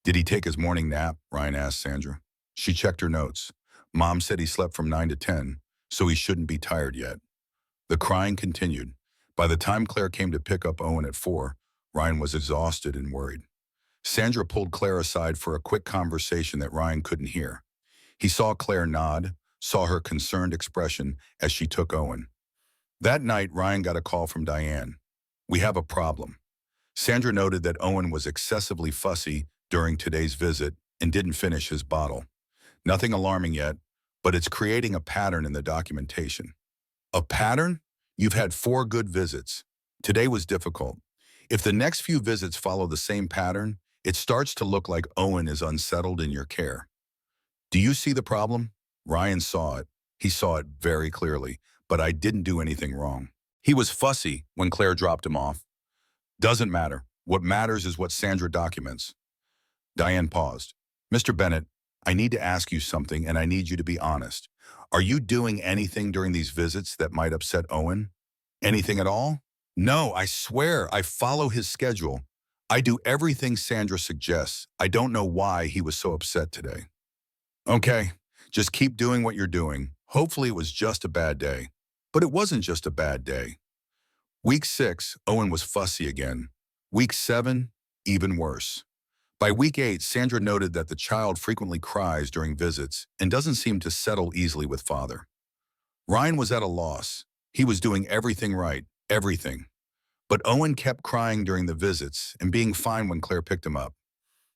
[SPEAKER 1] Did he take his morning nap? Ryan asked Sandra. She checked her notes. Mom said he slept from 9 to 10, so he shouldn't be tired yet. The crying continued. By the time Claire came to pick up Owen at 4, Ryan was exhausted and worried. Sandra pulled Claire aside for a quick conversation that Ryan couldn't hear. He saw Claire nod, saw her concerned expression as she took Owen. That night, Ryan got a call from Diane. We have a problem. Sandra noted that Owen was excessively fussy during today's visit and didn't finish his bottle. Nothing alarming yet, but it's creating a pattern in the documentation. A pattern? You've had 4 good visits. Today was difficult. If the next few visits follow the same pattern, it starts to look like Owen is unsettled in your care. Do you see the problem? Ryan saw it. He saw it very clearly, but I didn't do anything wrong. He was fussy when Claire dropped him off. Doesn't matter. What matters is what Sandra documents. Diane paused. Mr. Bennett, I need to ask you something, and I need you to be honest. Are you doing anything during these visits that might upset Owen? Anything at all? No, I swear, I follow his schedule. I do everything Sandra suggests. I don't know why he was so upset today. Okay, just keep doing what you're doing. Hopefully it was just a bad day. But it wasn't just a bad day. Week 6, Owen was fussy again. Week 7, even worse. By week 8, Sandra noted that the child frequently cries during visits and doesn't seem to settle easily with father. Ryan was at a loss. He was doing everything right, everything. But Owen kept crying during the visits and being fine when Claire picked him up.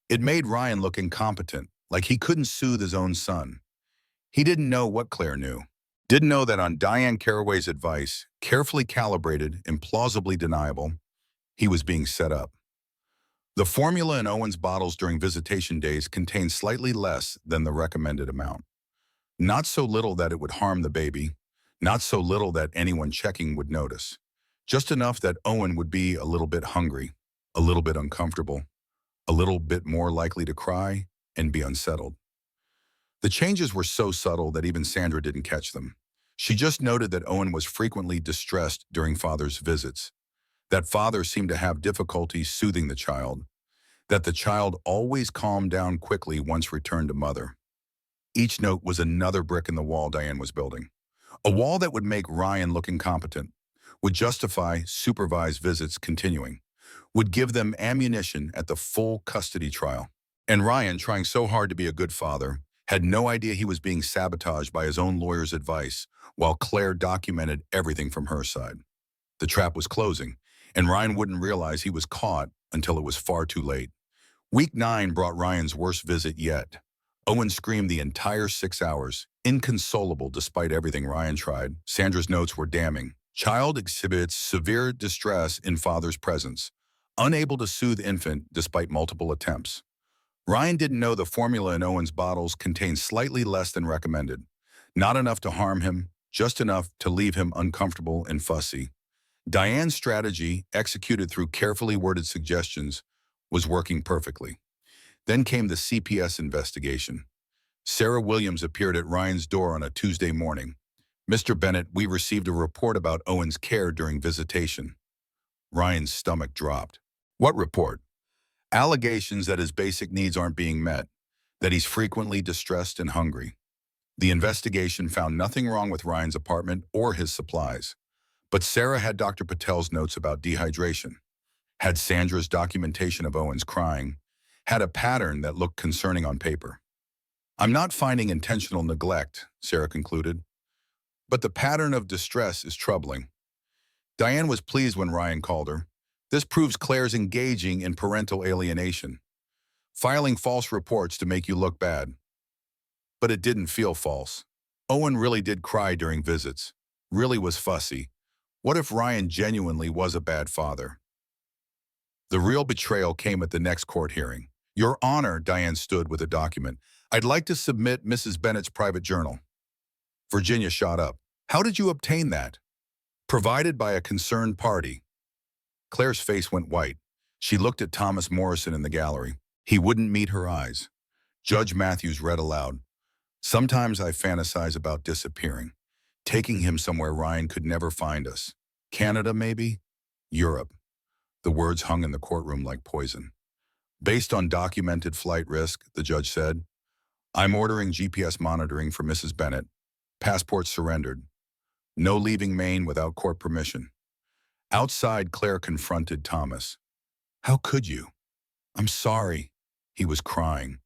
[SPEAKER 1] It made Ryan look incompetent, like he couldn't soothe his own son. He didn't know what Claire knew. Didn't know that on Diane Caraway's advice, carefully calibrated, implausibly deniable, he was being set up. The formula in Owen's bottles during visitation days contained slightly less than the recommended amount. Not so little that it would harm the baby, not so little that anyone checking would notice. Just enough that Owen would be a little bit hungry, a little bit uncomfortable, a little bit more likely to cry and be unsettled. The changes were so subtle that even Sandra didn't catch them. She just noted that Owen was frequently distressed during father's visits, that father seemed to have difficulty soothing the child, that the child always calmed down quickly once returned to mother. Each note was another brick in the wall Diane was building. A wall that would make Ryan look incompetent, would justify supervised visits continuing, would give them ammunition at the full custody trial. And Ryan, trying so hard to be a good father, had no idea he was being sabotaged by his own lawyer's advice, while Claire documented everything from her side. The trap was closing, and Ryan wouldn't realize he was caught until it was far too late. Week 9 brought Ryan's worst visit yet. Owen screamed the entire 6 hours, inconsolable despite everything Ryan tried. Sandra's notes were damning. Child exhibits severe distress in father's presence, unable to soothe infant despite multiple attempts. Ryan didn't know the formula in Owen's bottles contained slightly less than recommended. Not enough to harm him, just enough to leave him uncomfortable and fussy. Diane's strategy, executed through carefully worded suggestions, was working perfectly. Then came the CPS investigation. Sarah Williams appeared at Ryan's door on a Tuesday morning. Mr. Bennett, we received a report about Owen's care during visitation. Ryan's stomach dropped. What report? Allegations that his basic needs aren't being met, that he's frequently distressed and hungry. The investigation found nothing wrong with Ryan's apartment or his supplies. But Sarah had Dr. Patel's notes about dehydration, had Sandra's documentation of Owen's crying, had a pattern that looked concerning on paper. I'm not finding intentional neglect, Sarah concluded, but the pattern of distress is troubling. Diane was pleased when Ryan called her. This proves Claire's engaging in parental alienation. filing false reports to make you look bad. But it didn't feel false. Owen really did cry during visits, really was fussy. What if Ryan genuinely was a bad father? The real betrayal came at the next court hearing. Your Honor, Diane stood with a document. I'd like to submit Mrs. Bennett's private journal. Virginia shot up. How did you obtain that? Provided by a concerned party. Claire's face went white. She looked at Thomas Morrison in the gallery. He wouldn't meet her eyes. Judge Matthews read aloud. Sometimes I fantasize about disappearing, taking him somewhere Ryan could never find us. Canada, maybe? Europe. The words hung in the courtroom like poison. Based on documented flight risk, the judge said, I'm ordering GPS monitoring for Mrs. Bennett. Passport surrendered. No leaving Maine without court permission. Outside, Claire confronted Thomas. How could you? I'm sorry. He was crying.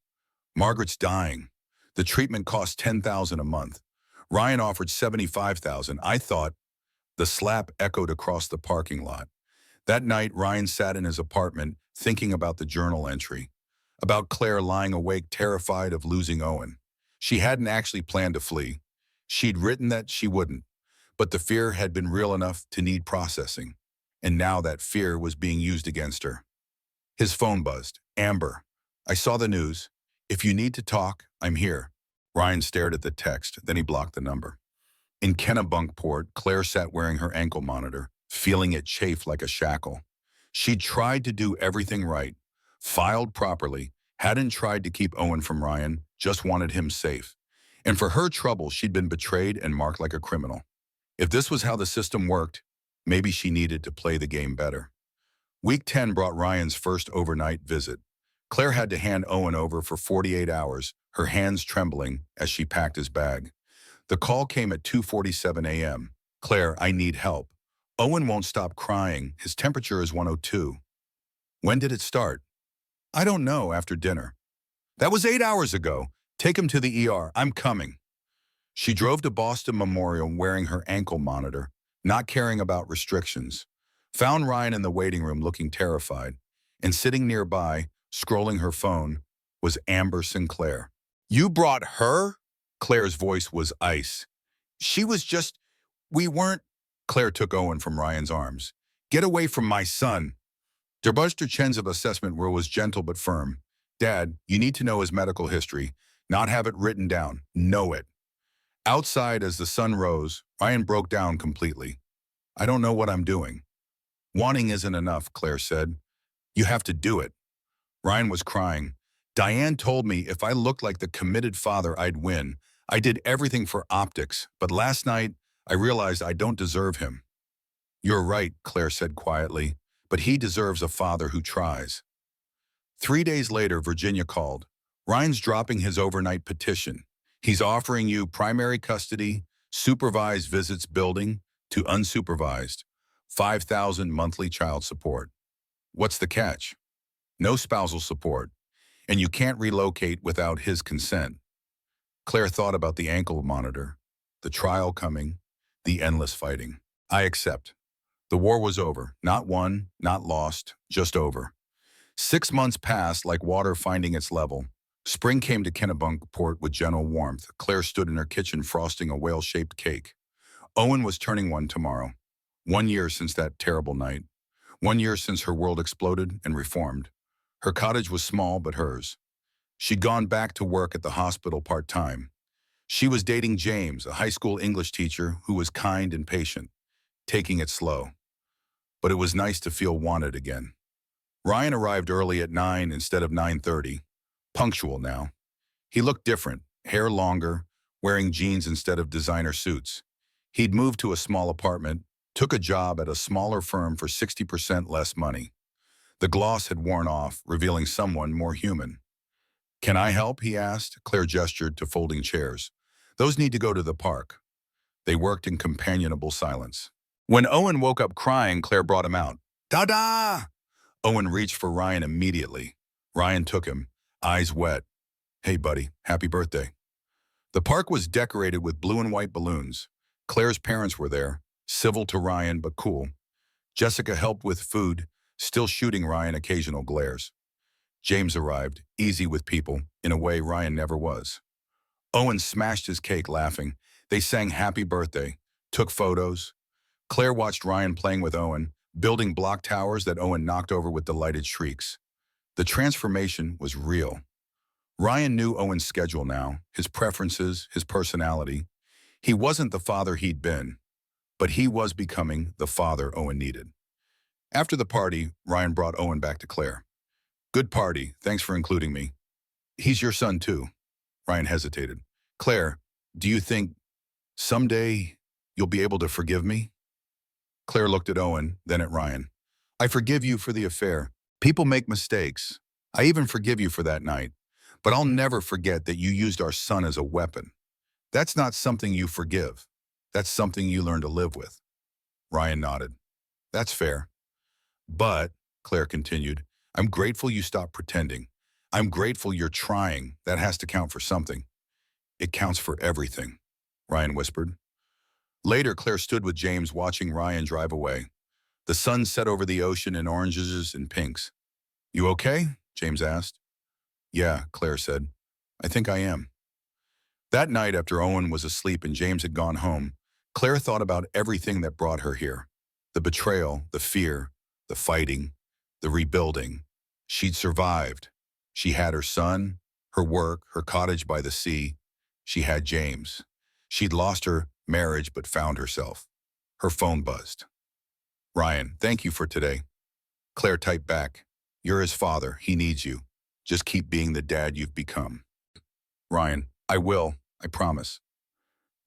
[SPEAKER 1] Margaret's dying. The treatment cost $10,000 a month. Ryan offered $75,000. I thought. The slap echoed across the parking lot. That night, Ryan sat in his apartment thinking about the journal entry, about Claire lying awake terrified of losing Owen. She hadn't actually planned to flee. She'd written that she wouldn't, but the fear had been real enough to need processing, and now that fear was being used against her. His phone buzzed. Amber, I saw the news. If you need to talk, I'm here. Ryan stared at the text, then he blocked the number. In Kennebunkport, Claire sat wearing her ankle monitor, feeling it chafe like a shackle. She'd tried to do everything right, filed properly, hadn't tried to keep Owen from Ryan, just wanted him safe. And for her trouble, she'd been betrayed and marked like a criminal. If this was how the system worked, maybe she needed to play the game better. Week 10 brought Ryan's first overnight visit. Claire had to hand Owen over for 48 hours, her hands trembling as she packed his bag. The call came at 2:47 a.m. Claire, I need help. Owen won't stop crying. His temperature is 102. When did it start? I don't know, after dinner. That was 8 hours ago. Take him to the ER. I'm coming. She drove to Boston Memorial wearing her ankle monitor, not caring about restrictions. Found Ryan in the waiting room looking terrified, and sitting nearby, scrolling her phone, was Amber Sinclair. You brought her? Claire's voice was ice. She was just, we weren't. Claire took Owen from Ryan's arms. Get away from my son. Derbuster Chen's assessment rule was gentle but firm. Dad, you need to know his medical history, not have it written down. Know it. Outside, as the sun rose, Ryan broke down completely. I don't know what I'm doing. Wanting isn't enough, Claire said. You have to do it. Ryan was crying. Diane told me if I looked like the committed father, I'd win. I did everything for optics, but last night, I realized I don't deserve him. You're right, Claire said quietly, but he deserves a father who tries. 3 days later, Virginia called. Ryan's dropping his overnight petition. He's offering you primary custody, supervised visits building to unsupervised, $5,000 monthly child support. What's the catch? No spousal support, and you can't relocate without his consent. Claire thought about the ankle monitor, the trial coming, the endless fighting. I accept. The war was over. Not won, not lost, just over. 6 months passed like water finding its level. Spring came to Kennebunkport with gentle warmth. Claire stood in her kitchen frosting a whale-shaped cake. Owen was turning 1 tomorrow. 1 year since that terrible night. 1 year since her world exploded and reformed. Her cottage was small but hers. She'd gone back to work at the hospital part-time. She was dating James, a high school English teacher who was kind and patient, taking it slow. But it was nice to feel wanted again. Ryan arrived early at 9 instead of 9:30, punctual now. He looked different, hair longer, wearing jeans instead of designer suits. He'd moved to a small apartment, took a job at a smaller firm for 60% less money. The gloss had worn off, revealing someone more human. Can I help, he asked. Claire gestured to folding chairs. Those need to go to the park. They worked in companionable silence. When Owen woke up crying, Claire brought him out. Da-da! Owen reached for Ryan immediately. Ryan took him, eyes wet. Hey, buddy, happy birthday. The park was decorated with blue and white balloons. Claire's parents were there, civil to Ryan but cool. Jessica helped with food, still shooting Ryan occasional glares. James arrived, easy with people, in a way Ryan never was. Owen smashed his cake laughing. They sang happy birthday, took photos. Claire watched Ryan playing with Owen, building block towers that Owen knocked over with delighted shrieks. The transformation was real. Ryan knew Owen's schedule now, his preferences, his personality. He wasn't the father he'd been, but he was becoming the father Owen needed. After the party, Ryan brought Owen back to Claire. Good party, thanks for including me. He's your son too. Ryan hesitated. Claire, do you think someday you'll be able to forgive me? Claire looked at Owen, then at Ryan. I forgive you for the affair. People make mistakes. I even forgive you for that night. But I'll never forget that you used our son as a weapon. That's not something you forgive. That's something you learn to live with. Ryan nodded. That's fair. But, Claire continued, I'm grateful you stopped pretending. I'm grateful you're trying. That has to count for something. It counts for everything, Ryan whispered. Later, Claire stood with James watching Ryan drive away. The sun set over the ocean in oranges and pinks. You okay? James asked. Yeah, Claire said. I think I am. That night, after Owen was asleep and James had gone home, Claire thought about everything that brought her here. The betrayal, the fear, the fighting, the rebuilding. She'd survived. She had her son, her work, her cottage by the sea. She had James. She'd lost her marriage but found herself. Her phone buzzed. Ryan, thank you for today. Claire typed back. You're his father. He needs you. Just keep being the dad you've become. Ryan, I will. I promise.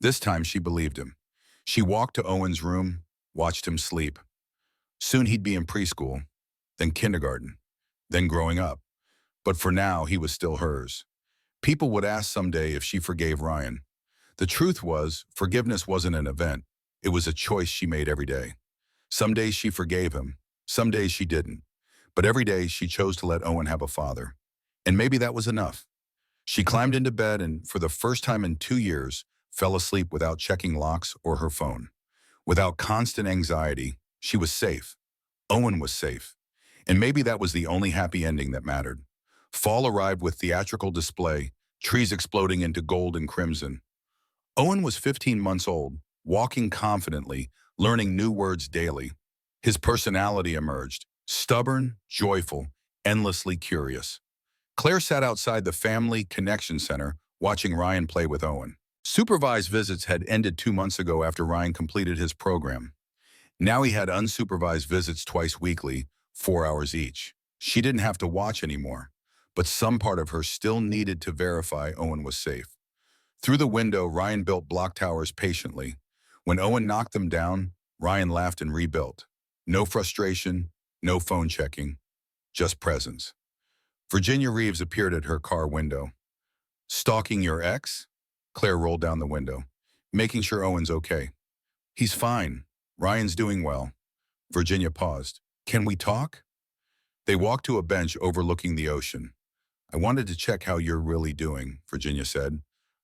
[SPEAKER 1] This time she believed him. She walked to Owen's room, watched him sleep. Soon he'd be in preschool, then kindergarten, then growing up. But for now, he was still hers. People would ask someday if she forgave Ryan. The truth was, forgiveness wasn't an event. It was a choice she made every day. Some days she forgave him. Some days she didn't. But every day she chose to let Owen have a father. And maybe that was enough. She climbed into bed and, for the first time in 2 years, fell asleep without checking locks or her phone. Without constant anxiety, she was safe. Owen was safe. And maybe that was the only happy ending that mattered. Fall arrived with theatrical display, trees exploding into gold and crimson. Owen was 15 months old, walking confidently, learning new words daily. His personality emerged, stubborn, joyful, endlessly curious. Claire sat outside the Family Connection Center, watching Ryan play with Owen. Supervised visits had ended 2 months ago after Ryan completed his program. Now he had unsupervised visits twice weekly, 4 hours each. She didn't have to watch anymore, but some part of her still needed to verify Owen was safe. Through the window, Ryan built block towers patiently. When Owen knocked them down, Ryan laughed and rebuilt. No frustration, no phone checking, just presence. Virginia Reeves appeared at her car window. Stalking your ex? Claire rolled down the window, making sure Owen's okay. He's fine. Ryan's doing well. Virginia paused. Can we talk? They walked to a bench overlooking the ocean. I wanted to check how you're really doing, Virginia said.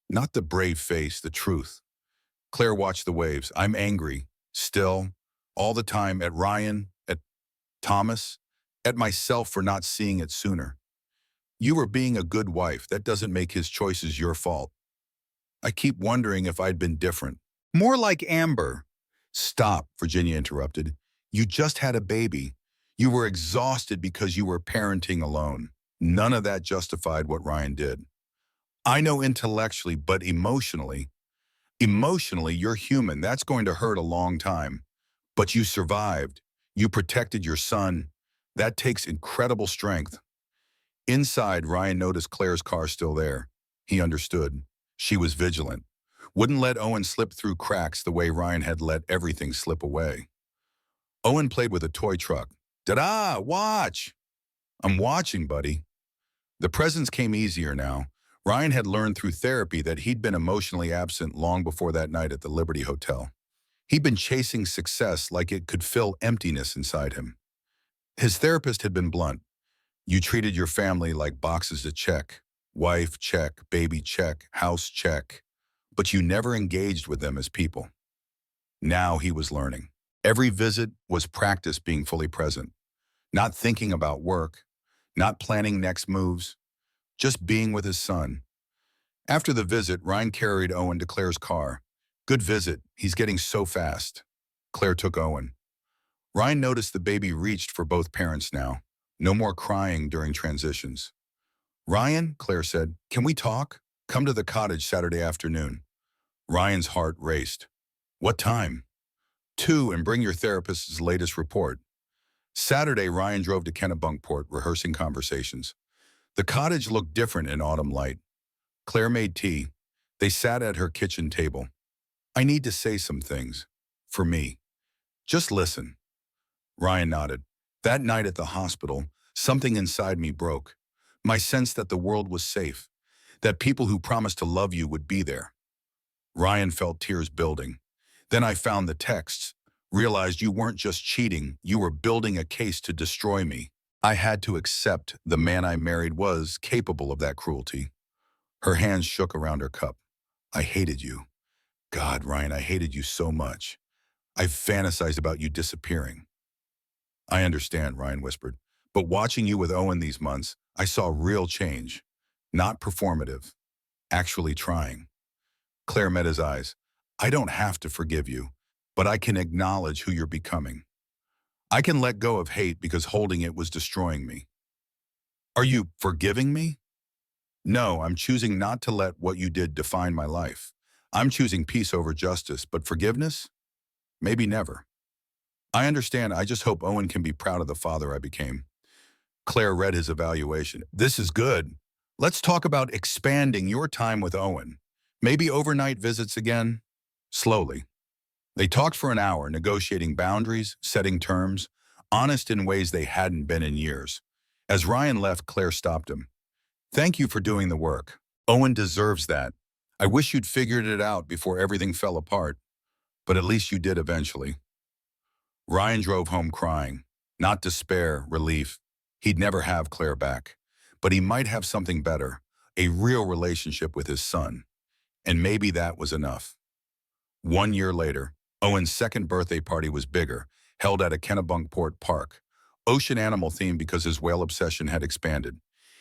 [SPEAKER 1] Not the brave face, the truth. Claire watched the waves. I'm angry, still, all the time, at Ryan, at Thomas, at myself for not seeing it sooner. You were being a good wife. That doesn't make his choices your fault. I keep wondering if I'd been different. More like Amber. Stop, Virginia interrupted. You just had a baby. You were exhausted because you were parenting alone. None of that justified what Ryan did. I know intellectually, but emotionally, you're human. That's going to hurt a long time. But you survived. You protected your son. That takes incredible strength. Inside, Ryan noticed Claire's car still there. He understood. She was vigilant. Wouldn't let Owen slip through cracks the way Ryan had let everything slip away. Owen played with a toy truck. Da-da! Watch! I'm watching, buddy. The presents came easier now. Ryan had learned through therapy that he'd been emotionally absent long before that night at the Liberty Hotel. He'd been chasing success like it could fill emptiness inside him. His therapist had been blunt. You treated your family like boxes to check. Wife, check. Baby, check. House, check. But you never engaged with them as people. Now he was learning. Every visit was practice being fully present. Not thinking about work. not planning next moves, just being with his son. After the visit, Ryan carried Owen to Claire's car. Good visit. He's getting so fast. Claire took Owen. Ryan noticed the baby reached for both parents now. No more crying during transitions. Ryan, Claire said, can we talk? Come to the cottage Saturday afternoon. Ryan's heart raced. What time? 2, and bring your therapist's latest report. Saturday, Ryan drove to Kennebunkport, rehearsing conversations. The cottage looked different in autumn light. Claire made tea. They sat at her kitchen table. I need to say some things. For me. Just listen. Ryan nodded. That night at the hospital, something inside me broke. My sense that the world was safe, that people who promised to love you would be there. Ryan felt tears building. Then I found the texts, realized you weren't just cheating, you were building a case to destroy me. I had to accept the man I married was capable of that cruelty. Her hands shook around her cup. I hated you. God, Ryan, I hated you so much. I fantasized about you disappearing. I understand, Ryan whispered. But watching you with Owen these months, I saw real change. Not performative. Actually trying. Claire met his eyes. I don't have to forgive you, but I can acknowledge who you're becoming. I can let go of hate because holding it was destroying me. Are you forgiving me? No, I'm choosing not to let what you did define my life. I'm choosing peace over justice, but forgiveness? Maybe never. I understand. I just hope Owen can be proud of the father I became. Claire read his evaluation. This is good. Let's talk about expanding your time with Owen. Maybe overnight visits again? Slowly. They talked for an hour, negotiating boundaries, setting terms, honest in ways they hadn't been in years. As Ryan left, Claire stopped him. Thank you for doing the work. Owen deserves that. I wish you'd figured it out before everything fell apart, but at least you did eventually. Ryan drove home crying. Not despair, relief. He'd never have Claire back, but he might have something better, a real relationship with his son. And maybe that was enough. 1 year later, Owen's second birthday party was bigger, held at a Kennebunkport park. Ocean animal themed because his whale obsession had expanded.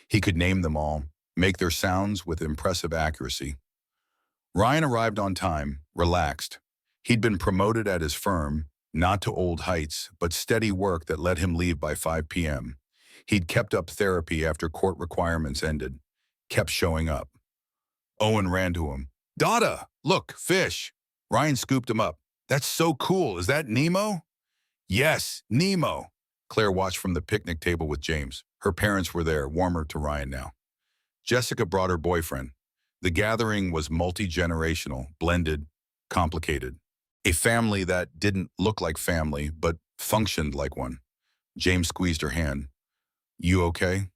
[SPEAKER 1] He could name them all, make their sounds with impressive accuracy. Ryan arrived on time, relaxed. He'd been promoted at his firm, not to old heights, but steady work that let him leave by 5 p.m. He'd kept up therapy after court requirements ended, kept showing up. Owen ran to him. Dada, look, fish. Ryan scooped him up. That's so cool. Is that Nemo? Yes, Nemo. Claire watched from the picnic table with James. Her parents were there, warmer to Ryan now. Jessica brought her boyfriend. The gathering was multi-generational, blended, complicated. A family that didn't look like family, but functioned like one. James squeezed her hand. You okay?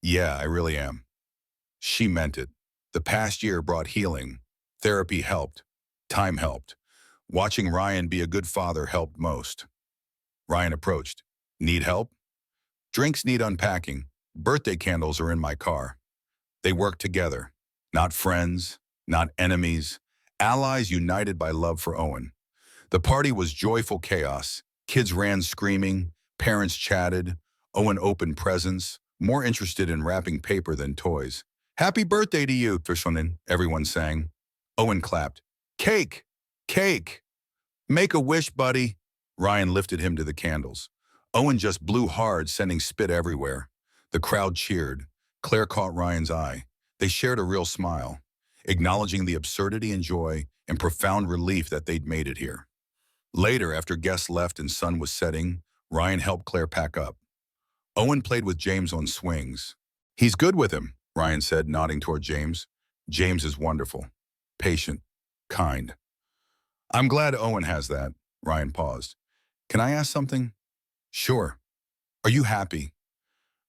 [SPEAKER 1] Yeah, I really am. She meant it. The past year brought healing. Therapy helped. Time helped. Watching Ryan be a good father helped most. Ryan approached. Need help? Drinks need unpacking. Birthday candles are in my car. They work together. Not friends, not enemies. Allies united by love for Owen. The party was joyful chaos. Kids ran screaming. Parents chatted. Owen opened presents, more interested in wrapping paper than toys. Happy birthday to you, Fishonen, everyone sang. Owen clapped. Cake! Cake! Make a wish, buddy. Ryan lifted him to the candles. Owen just blew hard, sending spit everywhere. The crowd cheered. Claire caught Ryan's eye. They shared a real smile, acknowledging the absurdity and joy and profound relief that they'd made it here. Later, after guests left and sun was setting, Ryan helped Claire pack up. Owen played with James on swings. He's good with him, Ryan said, nodding toward James. James is wonderful, patient, kind. I'm glad Owen has that. Ryan paused. Can I ask something? Sure. Are you happy?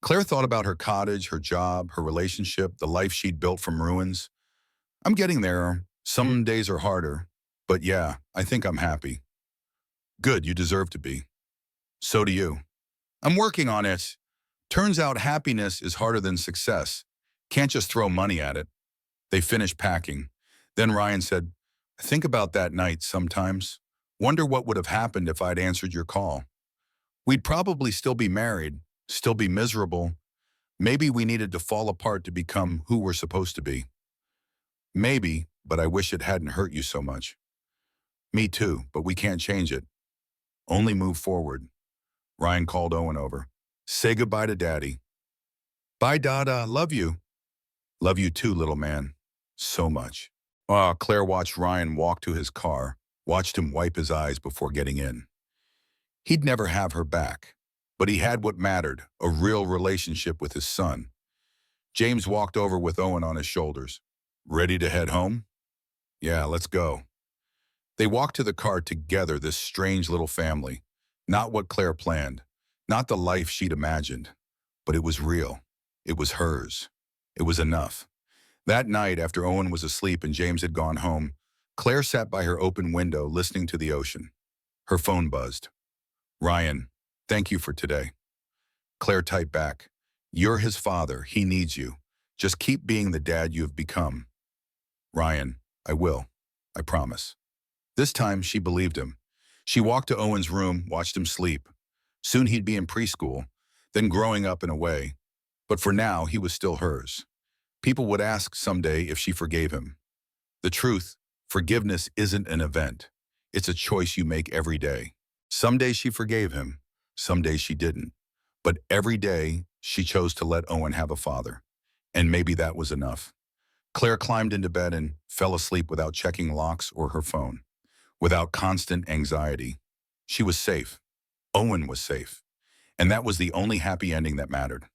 [SPEAKER 1] Claire thought about her cottage, her job, her relationship, the life she'd built from ruins. I'm getting there. Some days are harder. But yeah, I think I'm happy. Good, you deserve to be. So do you. I'm working on it. Turns out happiness is harder than success. Can't just throw money at it. They finished packing. Then Ryan said, I think about that night sometimes. Wonder what would have happened if I'd answered your call. We'd probably still be married, still be miserable, Maybe we needed to fall apart to become who we're supposed to be. Maybe, but I wish it hadn't hurt you so much. Me too, but we can't change it. Only move forward. Ryan called Owen over. Say goodbye to Daddy. Bye, Dada. Love you. Love you too, little man. So much. Claire watched Ryan walk to his car, watched him wipe his eyes before getting in. He'd never have her back, but he had what mattered, a real relationship with his son. James walked over with Owen on his shoulders. Ready to head home? Yeah, let's go. They walked to the car together, this strange little family. Not what Claire planned, not the life she'd imagined, but it was real. It was hers. It was enough. That night, after Owen was asleep and James had gone home, Claire sat by her open window listening to the ocean. Her phone buzzed. Ryan, thank you for today. Claire typed back, you're his father. He needs you. Just keep being the dad you have become. Ryan, I will. I promise. This time, she believed him. She walked to Owen's room, watched him sleep. Soon he'd be in preschool, then growing up in a way. But for now, he was still hers. People would ask someday if she forgave him. The truth, forgiveness isn't an event. It's a choice you make every day. Some days she forgave him, some days she didn't. But every day, she chose to let Owen have a father. And maybe that was enough. Claire climbed into bed and fell asleep without checking locks or her phone, without constant anxiety. She was safe. Owen was safe. And that was the only happy ending that mattered.